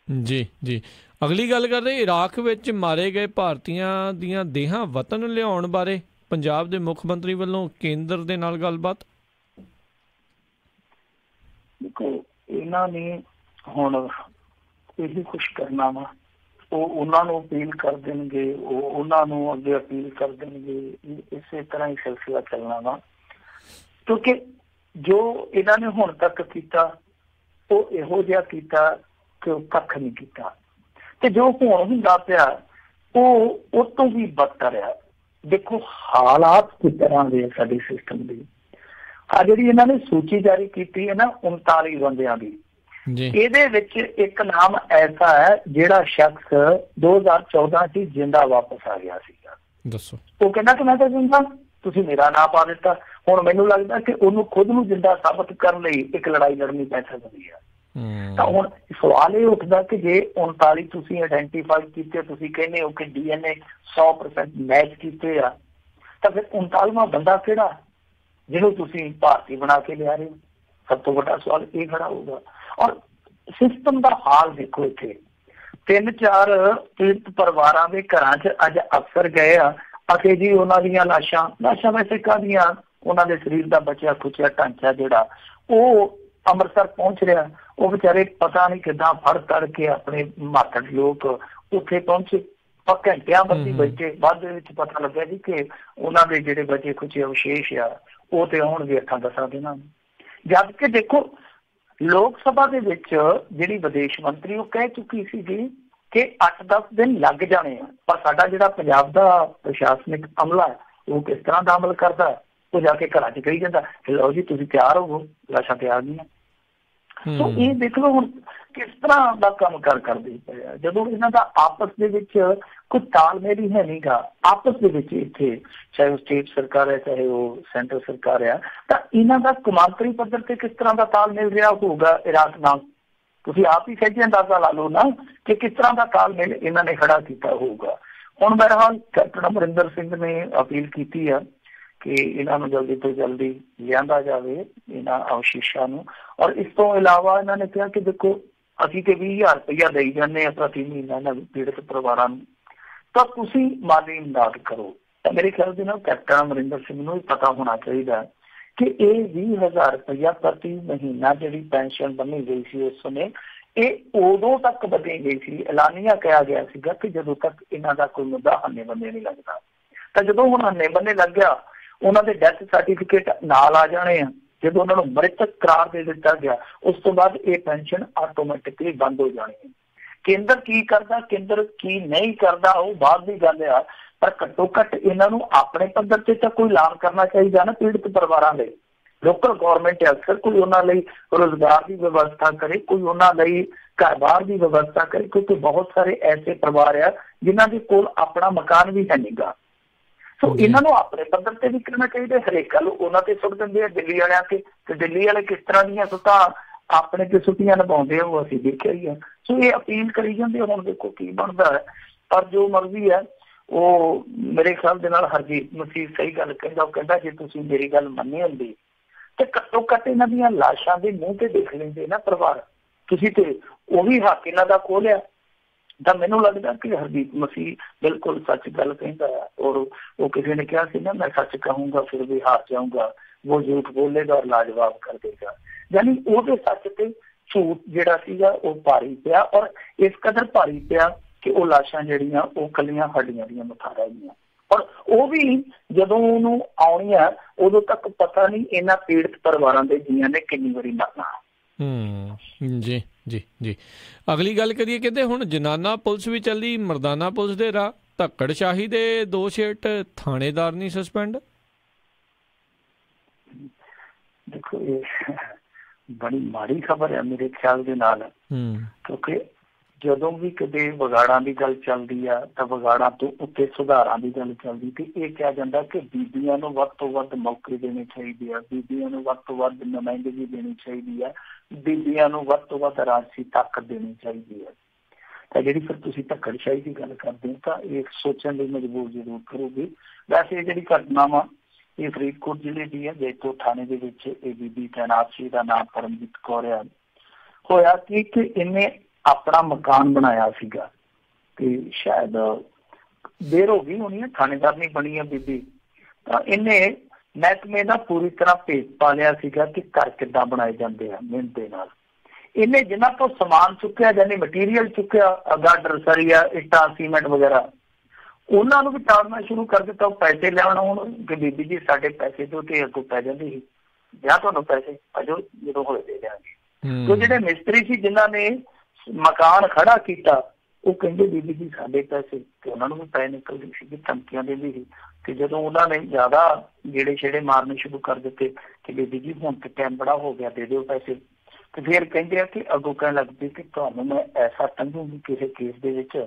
ਜੀ ਜੀ, ਅਗਲੀ ਗੱਲ ਕਰਦੇ ਇਰਾਕ ਵਿੱਚ ਮਾਰੇ ਗਏ ਭਾਰਤੀਆਂ ਦੀਆਂ ਦੇਹਾਂ ਵਤਨ ਲਿਆਉਣ ਬਾਰੇ ਪੰਜਾਬ ਦੇ ਮੁੱਖ ਮੰਤਰੀ ਵੱਲੋਂ ਕੇਂਦਰ ਦੇ ਨਾਲ ਗੱਲਬਾਤ। ਦੇਖੋ ਇਹਨਾਂ ਨੇ ਹੁਣ ਇਹੀ ਕੁਛ ਕਰਨਾ ਵਾ, ਉਹ ਉਹਨਾਂ ਨੂੰ ਅਪੀਲ ਕਰ ਦੇਣਗੇ, ਉਹ ਉਹਨਾਂ ਨੂੰ ਅੱਗੇ ਅਪੀਲ ਕਰ ਦੇਣਗੇ, ਇਸੇ ਤਰ੍ਹਾਂ ਹੀ ਸਿਲਸਿਲਾ ਚੱਲਣਾ ਵਾ। ਕਿਉਂਕਿ ਜੋ ਇਹਨਾਂ ਨੇ ਹੁਣ ਤੱਕ ਕੀਤਾ ਉਹ ਇਹੋ ਜਿਹਾ ਕੀਤਾ ਕਿ ਉਹ ਕੱਖ ਨਹੀਂ ਕੀਤਾ, ਤੇ ਜੋ ਹੁਣ ਹੁੰਦਾ ਪਿਆ ਉਹ ਉਸ ਤੋਂ ਵੀ ਬਦਤਰ ਆ। ਦੇਖੋ ਹਾਲਾਤ ਕਿਸ ਤਰ੍ਹਾਂ ਦੇ ਸਾਡੇ ਸਿਸਟਮ ਦੇ। ਆ ਜਿਹੜੀ ਇਹਨਾਂ ਨੇ ਸੂਚੀ ਜਾਰੀ ਕੀਤੀ ਹੈ ਨਾ 39 ਬੰਦਿਆਂ ਦੀ, ਇਹਦੇ ਵਿੱਚ ਇੱਕ ਨਾਮ ਐਸਾ ਹੈ ਜਿਹੜਾ ਸ਼ਖਸ 2014 ਚ ਜਿੰਦਾ ਵਾਪਸ ਆ ਗਿਆ ਸੀਗਾ। ਦੱਸੋ। ਉਹ ਕਹਿੰਦਾ ਕਿ ਮੈਂ ਤਾਂ ਜਿੰਦਾ, ਤੁਸੀਂ ਮੇਰਾ ਨਾਂ ਪਾ ਦਿੱਤਾ। ਹੁਣ ਮੈਨੂੰ ਲੱਗਦਾ ਕਿ ਉਹਨੂੰ ਖੁਦ ਨੂੰ ਜਿੰਦਾ ਸਾਬਤ ਕਰਨ ਲਈ ਇੱਕ ਲੜਾਈ ਲੜਨੀ ਪੈ ਸਕਦੀ ਹੈ। ਤਾਂ ਹੁਣ ਸਵਾਲ ਇਹ ਉੱਠਦਾ ਕਿ ਜੇ 39 ਤੁਸੀਂ ਆਇਡੈਂਟੀਫਾਈ ਕੀਤੇ, ਤੁਸੀਂ ਕਹਿੰਦੇ ਹੋ ਕਿ DNA 100% ਮੈਚ ਕੀਤੇ ਆ, ਤਾਂ ਫਿਰ 39ਵਾਂ ਬੰਦਾ ਕਿਹੜਾ ਜਿਹਨੂੰ ਤੁਸੀਂ ਭਾਰਤੀ ਬਣਾ ਕੇ ਲਿਆ ਰਹੇ ਹੋ? ਸਭ ਤੋਂ ਵੱਡਾ ਸਵਾਲ ਇਹ ਖੜਾ ਹੋਊਗਾ। ਔਰ ਸਿਸਟਮ ਦਾ ਹਾਲ ਦੇਖੋ, ਇੱਥੇ 3-4 ਪੀੜਤ ਪਰਿਵਾਰਾਂ ਦੇ ਘਰਾਂ 'ਚ ਅੱਜ ਅਫਸਰ ਗਏ ਆ ਅਤੇ ਜੀ ਉਹਨਾਂ ਦੀਆਂ ਲਾਸ਼ਾਂ ਵੈਸੇ ਕਾਹਦੀਆਂ, ਉਹਨਾਂ ਦੇ ਸਰੀਰ ਦਾ ਬਚਿਆ ਖੁਚਿਆ ਢਾਂਚਾ ਜਿਹੜਾ ਉਹ ਅੰਮ੍ਰਿਤਸਰ ਪਹੁੰਚ ਰਿਹਾ। ਉਹ ਵਿਚਾਰੇ ਪਤਾ ਨਹੀਂ ਕਿੱਦਾਂ ਫੜ ਤੜ ਕੇ ਆਪਣੇ ਮਾਤੜ ਲੋਕ ਉੱਥੇ ਪਹੁੰਚੇ, ਘੰਟਿਆਂ ਬੱਧੀ ਬੈਠੇ। ਬਾਅਦ ਦੇ ਵਿੱਚ ਪਤਾ ਲੱਗਿਆ ਜੀ ਕਿ ਉਹਨਾਂ ਦੇ ਜਿਹੜੇ ਬਚੇ ਖੁਚੇ ਅਵਸ਼ੇਸ਼ ਆ ਉਹ ਤੇ ਆਉਣਗੇ 8-10 ਦਿਨਾਂ ਨੂੰ। ਜਦ ਕਿ ਦੇਖੋ ਲੋਕ ਸਭਾ ਦੇ ਵਿੱਚ ਜਿਹੜੀ ਵਿਦੇਸ਼ ਮੰਤਰੀ ਉਹ ਕਹਿ ਚੁੱਕੀ ਸੀਗੀ ਕਿ 8-10 ਦਿਨ ਲੱਗ ਜਾਣੇ ਆ, ਪਰ ਸਾਡਾ ਜਿਹੜਾ ਪੰਜਾਬ ਦਾ ਪ੍ਰਸ਼ਾਸਨਿਕ ਅਮਲਾ ਉਹ ਕਿਸ ਤਰ੍ਹਾਂ ਦਾ ਅਮਲ ਕਰਦਾ, ਉਹ ਜਾ ਕੇ ਘਰਾਂ 'ਚ ਕਹੀ ਜਾਂਦਾ ਲਓ ਜੀ ਤੁਸੀਂ ਤਿਆਰ ਹੋਵੋ, ਲਾਸ਼ਾਂ ਤਿਆਰ ਗਈਆਂ। ਸੋ ਇਹ ਦੇਖ ਲਓ ਹੁਣ ਕਿਸ ਤਰ੍ਹਾਂ ਦਾ ਕੰਮ ਕਰਦੇ ਪਏ ਆ, ਜਦੋਂ ਇਹਨਾਂ ਦਾ ਆਪਸ ਦੇ ਵਿੱਚ ਕੋਈ ਤਾਲਮੇਲ ਹੀ ਹੈ ਨਹੀਂ ਗਾ। ਆਪਸ ਦੇ ਵਿੱਚ ਇੱਥੇ ਚਾਹੇ ਉਹ ਸਟੇਟ ਸਰਕਾਰ ਹੈ ਚਾਹੇ ਉਹ ਸੈਂਟਰ ਸਰਕਾਰ ਆ, ਤਾਂ ਇਹਨਾਂ ਦਾ ਕੌਮਾਂਤਰੀ ਪੱਧਰ ਤੇ ਕਿਸ ਤਰ੍ਹਾਂ ਦਾ ਤਾਲਮੇਲ ਰਿਹਾ ਹੋਊਗਾ ਇਰਾਕ ਨਾਲ? ਤੁਸੀਂ ਆਪ ਹੀ ਸਹਿਜੇ ਅੰਦਾਜ਼ਾ ਲਾ ਲਓ ਨਾ ਕਿ ਕਿਸ ਤਰ੍ਹਾਂ ਦਾ ਤਾਲਮੇਲ ਇਹਨਾਂ ਨੇ ਖੜਾ ਕੀਤਾ ਹੋਊਗਾ। ਹੁਣ ਬਹਰਹਾਲ ਕੈਪਟਨ ਅਮਰਿੰਦਰ ਸਿੰਘ ਨੇ ਅਪੀਲ ਕੀਤੀ ਆ ਕਿ ਇਹਨਾਂ ਨੂੰ ਜਲਦੀ ਤੋਂ ਜਲਦੀ ਲਿਆਂਦਾ ਜਾਵੇ, ਇਹਨਾਂ ਅਵਸ਼ੇਸ਼ਾਂ ਨੂੰ। ਔਰ ਇਸ ਤੋਂ ਇਲਾਵਾ ਇਹਨਾਂ ਨੇ ਕਿਹਾ ਕਿ ਦੇਖੋ ਅਸੀਂ ਤੇ 20,000 ਰੁਪਇਆ ਦੇਈ ਜਾਂਦੇ ਹਾਂ ਪ੍ਰਤੀ ਮਹੀਨਾ ਇਹਨਾਂ ਪੀੜਤ ਪਰਿਵਾਰਾਂ ਨੂੰ, ਤਾਂ ਤੁਸੀਂ ਮਾਲੀ ਇਮਦਾਦ ਕਰੋ। ਤਾਂ ਮੇਰੇ ਖਿਆਲ ਦੇ ਨਾਲ ਕੈਪਟਨ ਅਮਰਿੰਦਰ ਸਿੰਘ ਨੂੰ ਵੀ ਪਤਾ ਹੋਣਾ ਚਾਹੀਦਾ ਕਿ ਇਹ 20,000 ਰੁਪਇਆ ਪ੍ਰਤੀ ਮਹੀਨਾ ਜਿਹੜੀ ਪੈਨਸ਼ਨ ਬਣੀ ਗਈ ਸੀ ਉਸ ਸਮੇਂ, ਇਹ ਉਦੋਂ ਤੱਕ ਵਧੀ ਗਈ ਸੀ, ਐਲਾਨੀਆ ਕਿਹਾ ਗਿਆ ਸੀਗਾ ਕਿ ਜਦੋਂ ਤੱਕ ਇਹਨਾਂ ਦਾ ਕੋਈ ਮੁੱਦਾ ਹੰਨੇ ਬੰਨੇ ਨਹੀਂ ਲੱਗਦਾ। ਤਾਂ ਜਦੋਂ ਹੁਣ ਹੰਨੇ ਬੰਨੇ ਲੱਗ ਗਿਆ, ਉਹਨਾਂ ਦੇ ਡੈਥ ਸਰਟੀਫਿਕੇਟ ਨਾਲ ਆ ਜਾਣੇ ਆ, ਜਦੋਂ ਉਹਨਾਂ ਨੂੰ ਮ੍ਰਿਤਕ ਕਰਾਰ ਦੇ ਦਿੱਤਾ ਗਿਆ, ਉਸ ਤੋਂ ਬਾਅਦ ਇਹ ਪੈਨਸ਼ਨ ਆਟੋਮੈਟਿਕਲੀ ਬੰਦ ਹੋ ਜਾਣੀ ਹੈ। ਕੇਂਦਰ ਕੀ ਕਰਦਾ, ਕੇਂਦਰ ਕੀ ਨਹੀਂ ਕਰਦਾ, ਉਹ ਬਾਅਦ ਦੀ ਗੱਲ ਆ, ਪਰ ਘੱਟੋ ਘੱਟ ਇਹਨਾਂ ਨੂੰ ਆਪਣੇ ਪੱਧਰ ਤੇ ਤਾਂ ਕੋਈ ਐਲਾਨ ਕਰਨਾ ਚਾਹੀਦਾ ਨਾ ਪੀੜਤ ਪਰਿਵਾਰਾਂ ਲਈ। ਲੋਕਲ ਗੌਰਮੈਂਟ ਅਕਸਰ ਕੋਈ ਉਹਨਾਂ ਲਈ ਰੁਜ਼ਗਾਰ ਦੀ ਵਿਵਸਥਾ ਕਰੇ, ਕੋਈ ਉਹਨਾਂ ਲਈ ਘਰ-ਬਾਰ ਦੀ ਵਿਵਸਥਾ ਕਰੇ, ਕਿਉਂਕਿ ਬਹੁਤ ਸਾਰੇ ਐਸੇ ਪਰਿਵਾਰ ਆ ਜਿਨ੍ਹਾਂ ਦੇ ਕੋਲ ਆਪਣਾ ਮਕਾਨ ਵੀ ਹੈ ਨੀਗਾ। ਸੋ ਇਹਨਾਂ ਨੂੰ ਆਪਣੇ ਪੱਧਰ ਤੇ ਵੀ ਕਰਨਾ ਚਾਹੀਦਾ। ਹਰੇਕ ਗੱਲ ਉਹਨਾਂ ਤੇ ਸੁੱਟ ਦਿੰਦੇ ਆ ਦਿੱਲੀ ਵਾਲਿਆਂ ਤੇ, ਦਿੱਲੀ ਵਾਲੇ ਕਿਸ ਤਰ੍ਹਾਂ ਦੀਆਂ ਸੁੱਟਾਂ ਆਪਣੇ ਤੇ ਛੁੱਟੀਆਂ ਨਿਭਾਉਂਦੇ ਆ ਉਹ ਅਸੀਂ ਦੇਖਿਆ ਹੀ ਆ। ਸੋ ਇਹ ਅਪੀਲ ਕਰੀ ਜਾਂਦੇ, ਹੁਣ ਦੇਖੋ ਕੀ ਬਣਦਾ ਹੈ। ਪਰ ਜੋ ਮਰਜ਼ੀ ਹੈ, ਉਹ ਮੇਰੇ ਖਿਆਲ ਦੇ ਨਾਲ ਹਰਜੀਤ ਮਸੀਹ ਸਹੀ ਗੱਲ ਕਹਿੰਦਾ। ਉਹ ਕਹਿੰਦਾ ਜੇ ਤੁਸੀਂ ਮੇਰੀ ਗੱਲ ਮੰਨੀ ਹੁੰਦੀ ਤੇ ਘੱਟੋ ਘੱਟ ਇਹਨਾਂ ਦੀਆਂ ਲਾਸ਼ਾਂ ਦੇ ਮੂੰਹ ਤੇ ਦੇਖ ਲੈਂਦੇ ਨਾ ਪਰਿਵਾਰ, ਤੁਸੀਂ ਤੇ ਉਹੀ ਹੱਕ ਇਹਨਾਂ ਦਾ ਖੋਹ ਲਿਆ। ਤਾਂ ਮੈਨੂੰ ਲੱਗਦਾ ਕਿ ਹਰਜੀਤ ਮਸੀਹ ਬਿਲਕੁਲ ਸੱਚ ਗੱਲ ਕਹਿੰਦਾ ਹੈ। ਔਰ ਉਹ ਕਿਸੇ ਨੇ ਕਿਹਾ ਸੀ ਨਾ, ਮੈਂ ਸੱਚ ਕਹੂੰਗਾ ਫਿਰ ਵੀ ਹਾਰ ਜਾਊਂਗਾ, ਉਹ ਝੂਠ ਬੋਲੇਗਾ ਔਰ ਲਾਜਵਾਬ ਕਰ ਦੇਗਾ। ਯਾਨੀ ਉਹਦੇ ਸੱਚ ਤੇ ਝੂਠ ਜਿਹੜਾ ਸੀਗਾ ਉਹ ਭਾਰੀ ਪਿਆ, ਔਰ ਇਸ ਕਦਰ ਭਾਰੀ ਪਿਆ ਕਿ ਉਹ ਲਾਸ਼ਾਂ ਜਿਹੜੀਆਂ ਉਹ ਕੱਲੀਆਂ ਹੱਡੀਆਂ ਦੀਆਂ ਮੁੱਠਾਂ ਰਹਿ ਗਈਆਂ। ਔਰ ਉਹ ਵੀ ਜਦੋਂ ਉਹਨੂੰ ਆਉਣੀਆਂ ਉਦੋਂ ਤੱਕ ਪਤਾ ਨਹੀਂ ਇਹਨਾਂ ਪੀੜਤ ਪਰਿਵਾਰਾਂ ਦੇ ਜੀਆਂ ਨੇ ਕਿੰਨੀ ਵਾਰੀ ਮਰਨਾ। ਜੀ ਜੀ ਜੀ। ਅਗਲੀ ਗੱਲ ਕਰੀਏ, ਕਹਿੰਦੇ ਹੁਣ ਜਨਾਨਾ ਪੁਲਿਸ ਵੀ ਚੱਲੀ, ਮਰਦਾਨਾ ਪੁਲਿਸ ਦੇ ਰਾਹ ਧੱਕੜਸ਼ਾਹੀ ਦੇ ਦੋਸ਼ ਹੇਠ ਥਾਣੇਦਾਰ ਨਹੀਂ ਸਸਪੈਂਡ। ਦੇਖੋ ਇਹ ਬੜੀ ਮਾੜੀ ਖਬਰ ਹੈ ਮੇਰੇ ਖਿਆਲ ਦੇ ਨਾਲ, ਕਿਉਂਕਿ ਜਦੋਂ ਵੀ ਕਦੇ ਵਿਗਾੜਾਂ ਦੀ ਗੱਲ ਚੱਲਦੀ ਆ ਤਾਂ ਵਿਗਾੜਾਂ ਤੋਂ ਉੱਤੇ ਸੁਧਾਰਾਂ ਦੀ ਗੱਲ ਚੱਲਦੀ, ਤੇ ਇਹ ਕਿਹਾ ਜਾਂਦਾ ਕਿ ਬੀਬੀਆਂ ਨੂੰ ਵੱਧ ਤੋਂ ਵੱਧ ਮੌਕੇ ਦੇਣੇ ਚਾਹੀਦੇ ਆ, ਬੀਬੀਆਂ ਨੂੰ ਵੱਧ ਤੋਂ ਵੱਧ ਨੁਮਾਇੰਦਗੀ ਦੇਣੀ ਚਾਹੀਦੀ ਆ, ਬੀਬੀਆਂ ਨੂੰ ਵੱਧ ਤੋਂ ਵੱਧ ਰਾਜਸੀ ਤਾਕਤ ਦੇਣੀ ਚਾਹੀਦੀ ਹੈ। ਤਾਂ ਜਿਹੜੀ ਫਿਰ ਤੁਸੀਂ ਧੱਕੜਸ਼ਾਹੀ ਦੀ ਗੱਲ ਕਰਦੇ ਹੋ ਤਾਂ ਇਹ ਸੋਚਣ ਲਈ ਮਜਬੂਰ ਜ਼ਰੂਰ ਕਰੂਗੀ। ਵੈਸੇ ਇਹ ਜਿਹੜੀ ਘਟਨਾ ਵਾ ਇਹ ਫਰੀਦਕੋਟ ਜ਼ਿਲ੍ਹੇ ਦੀ ਹੈ, ਜੈਤੋ ਥਾਣੇ ਦੇ ਵਿੱਚ ਇਹ ਬੀਬੀ ਤੈਨਾਤ ਸੀ, ਦਾ ਨਾਮ ਪਰਮਜੀਤ ਕੌਰ ਆ। ਹੋਇਆ ਕਿ ਇਹਨੇ ਆਪਣਾ ਮਕਾਨ ਬਣਾਇਆ ਸੀਗਾ ਤੇ ਸ਼ਾਇਦ ਦੇਰ ਹੋ ਗਈ ਹੋਣੀ ਹੈ, ਥਾਣੇਦਾਰ ਨਹੀਂ ਬਣੀ ਹੈ ਬੀਬੀ, ਤਾਂ ਇਹਨੇ ਮਹਿਕਮੇ ਦਾ ਪੂਰੀ ਤਰ੍ਹਾਂ ਭੇਤ ਪਾ ਲਿਆ ਸੀਗਾ ਕਿ ਘਰ ਕਿੱਦਾਂ ਬਣਾਏ ਜਾਂਦੇ ਆ ਮਿਹਨਤ ਦੇ ਨਾਲ। ਇਹਨੇ ਜਿਨ੍ਹਾਂ ਤੋਂ ਸਮਾਨ ਚੁੱਕਿਆ, ਜਾਨੀ ਮਟੀਰੀਅਲ ਚੁੱਕਿਆ, ਗਾਡਰ, ਸਰੀਆ, ਇੱਟਾਂ, ਸੀਮੈਂਟ ਵਗੈਰਾ, ਉਹਨਾਂ ਨੂੰ ਵੀ ਟਾਲਣਾ ਸ਼ੁਰੂ ਕਰ ਦਿੱਤਾ। ਉਹ ਪੈਸੇ ਲਿਆਉਣ ਹੁਣ ਕਿ ਬੀਬੀ ਜੀ ਸਾਡੇ ਪੈਸੇ ਤੋਂ ਤੇ ਅੱਗੋਂ ਪੈ ਜਾਂਦੇ ਸੀ, ਜਾਂ ਤੁਹਾਨੂੰ ਪੈਸੇ ਅਜੋ ਜਦੋਂ ਹੋਏ ਦੇ ਦਿਆਂਗੇ। ਤੇ ਜਿਹੜੇ ਮਿਸਤਰੀ ਸੀ ਜਿਨ੍ਹਾਂ ਨੇ ਮਕਾਨ ਖੜਾ ਕੀਤਾ, ਉਹ ਕਹਿੰਦੇ ਬੀਬੀ ਜੀ ਸਾਡੇ ਪੈਸੇ, ਤੇ ਉਹਨਾਂ ਨੂੰ ਵੀ ਪੈਸੇ ਨਿਕਲਦੇ ਸੀ, ਧਮਕੀਆਂ ਦਿੰਦੀ ਸੀ। ਤੇ ਜਦੋਂ ਉਹਨਾਂ ਨੇ ਜ਼ਿਆਦਾ ਜਿਹੜੇ ਛੇੜੇ ਮਾਰਨੇ ਸ਼ੁਰੂ ਕਰ ਦਿੱਤੇ ਕਿ ਬੀਬੀ ਜੀ ਹੁਣ ਤੇ ਟਾਈਮ ਬੜਾ ਹੋ ਗਿਆ, ਦੇ ਦਿਓ ਪੈਸੇ, ਤੇ ਫਿਰ ਕਹਿੰਦੇ ਆ ਕਿ ਅੱਗੋਂ ਕਹਿਣ ਲੱਗ ਪਈ ਕਿ ਤੁਹਾਨੂੰ ਮੈਂ ਐਸਾ ਟੰਗੂਗੀ ਕਿਸੇ ਕੇਸ ਦੇ ਵਿੱਚ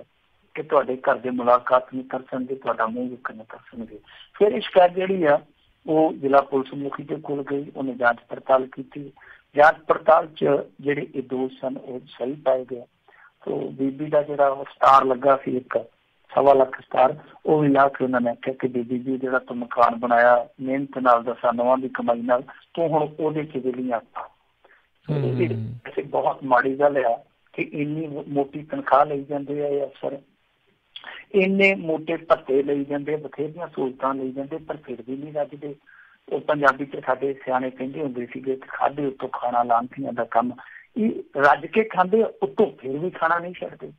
ਕਿ ਤੁਹਾਡੇ ਘਰ ਦੇ ਮੁਲਾਕਾਤ ਨਹੀਂ ਕਰ ਸਕਦੇ, ਤੁਹਾਡਾ ਮੂੰਹ ਵੇਖਣ ਨਹੀਂ ਕਰ ਸਕਦੇ। ਫਿਰ ਇਹ ਸ਼ਿਕਾਇਤ ਜਿਹੜੀ ਆ ਉਹ ਜ਼ਿਲ੍ਹਾ ਪੁਲਿਸ ਮੁਖੀ ਦੇ ਕੋਲ ਗਈ, ਉਹਨੇ ਜਾਂਚ ਪੜਤਾਲ ਕੀਤੀ। ਜਾਂਚ ਪੜਤਾਲ 'ਚ ਜਿਹੜੇ ਇਹ ਦੋਸ਼ ਸਨ ਉਹ ਸਹੀ ਪਾਏ ਗਏ। ਸੋ ਬੀਬੀ ਦਾ ਜਿਹੜਾ ਸਟਾਰ ਲੱਗਾ ਸੀ 1.25 ਲੱਖ ਸਟਾਰ, ਉਹ ਵੀ ਲਾ ਕੇ ਉਹਨਾਂ ਨੇ ਆਖਿਆ ਕਿ ਬੀਬੀ ਜੀ ਜਿਹੜਾ ਤੂੰ ਮਕਾਨ ਬਣਾਇਆ ਮਿਹਨਤ ਨਾਲ, ਦਸਾਂ ਨਵਾਂ ਦੀ ਕਮਾਈ ਨਾਲ, ਤੂੰ ਹੁਣ ਉਹਦੇ 'ਚ ਵਿਹਲੀ ਆਪਾਂ। ਇਹ ਬਹੁਤ ਮਾੜੀ ਗੱਲ ਆ ਕਿ ਇੰਨੀ ਮੋਟੀ ਤਨਖਾਹ ਲਈ ਜਾਂਦੇ ਆ ਇਹ ਅਫਸਰ, ਇੰਨੇ ਮੋਟੇ ਭੱਤੇ ਲਈ ਜਾਂਦੇ, ਬਥੇਰੀਆਂ ਸਹੂਲਤਾਂ ਲਈ ਜਾਂਦੇ, ਪਰ ਫਿਰ ਵੀ ਨਹੀਂ ਰੱਜਦੇ। ਉਹ ਪੰਜਾਬੀ 'ਚ ਸਾਡੇ ਸਿਆਣੇ ਕਹਿੰਦੇ ਹੁੰਦੇ ਸੀਗੇ ਕਿ ਖਾਧੇ ਉੱਤੋਂ ਖਾਣਾ ਲਾਂਘੀਆਂ ਦਾ ਕੰਮ, ਇਹ ਰੱਜ ਕੇ ਖਾਂਦੇ ਉੱਤੋਂ ਫਿਰ ਵੀ ਖਾਣਾ ਨਹੀਂ ਛੱਡਦੇ।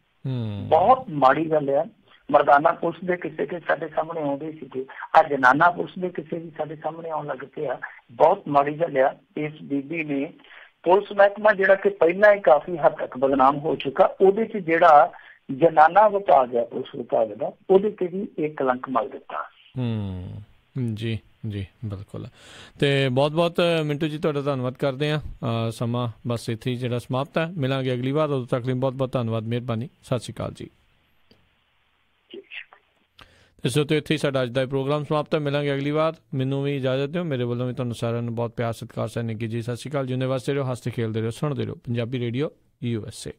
ਬਹੁਤ ਮਾੜੀ ਗੱਲ ਆ। ਮਰਦਾਨਾ ਪੁਲਿਸ ਦੇ ਕਿਸੇ ਕੇ ਸਾਡੇ ਸਾਹਮਣੇ ਆਉਂਦੇ ਸੀਗੇ, ਅੱਜ ਜਨਾਨਾ ਪੁਲਿਸ ਦੇ ਕਿਸੇ ਵੀ ਸਾਡੇ ਸਾਹਮਣੇ ਆਉਣ ਲੱਗ ਪਏ ਆ। ਬਹੁਤ ਮਾੜੀ ਗੱਲ ਆ। ਇਸ ਬੀਬੀ ਨੇ ਪੁਲਿਸ ਮਹਿਕਮਾ ਜਿਹੜਾ ਕਿ ਪਹਿਲਾਂ ਹੀ ਕਾਫੀ ਹੱਦ ਤੱਕ ਬਦਨਾਮ ਹੋ ਚੁੱਕਾ, ਉਹਦੇ 'ਚ ਜਿਹੜਾ ਜਨਾਨਾ ਵਿਭਾਗ ਹੈ ਪੁਲਿਸ ਵਿਭਾਗ ਦਾ, ਉਹਦੇ ਤੇ ਵੀ ਇਹ ਕਲੰਕ ਮਲ ਦਿੱਤਾ। ਜੀ ਜੀ ਬਿਲਕੁਲ। ਤੇ ਬਹੁਤ ਬਹੁਤ ਮਿੰਟੂ ਜੀ ਤੁਹਾਡਾ ਧੰਨਵਾਦ ਕਰਦੇ ਹਾਂ। ਸਮਾਂ ਬਸ ਇੱਥੇ ਹੀ ਜਿਹੜਾ ਸਮਾਪਤ ਹੈ। ਮਿਲਾਂਗੇ ਅਗਲੀ ਵਾਰ, ਉਦੋਂ ਤੱਕ ਲਈ ਬਹੁਤ ਬਹੁਤ ਧੰਨਵਾਦ, ਮਿਹਰਬਾਨੀ, ਸਤਿ ਸ਼੍ਰੀ ਅਕਾਲ ਜੀ। ਇਸ ਉੱਤੇ ਇੱਥੇ ਹੀ ਸਾਡਾ ਅੱਜ ਦਾ ਪ੍ਰੋਗਰਾਮ ਸਮਾਪਤ ਹੈ। ਮਿਲਾਂਗੇ ਅਗਲੀ ਵਾਰ। ਮੈਨੂੰ ਵੀ ਇਜਾਜ਼ਤ ਦਿਓ, ਮੇਰੇ ਵੱਲੋਂ ਵੀ ਤੁਹਾਨੂੰ ਸਾਰਿਆਂ ਨੂੰ ਬਹੁਤ ਪਿਆਰ ਸਤਿਕਾਰ ਸੈਨਿਕ ਜੀ, ਸਤਿ ਸ਼੍ਰੀ ਅਕਾਲ। ਜਿਉਂਦੇ ਵਾਸਤੇ ਰਹੋ, ਹੱਸਦੇ ਖੇਲਦੇ ਰਹੋ, ਸੁਣਦੇ ਰਹੋ ਪੰਜਾਬੀ ਰੇਡੀਓ USA।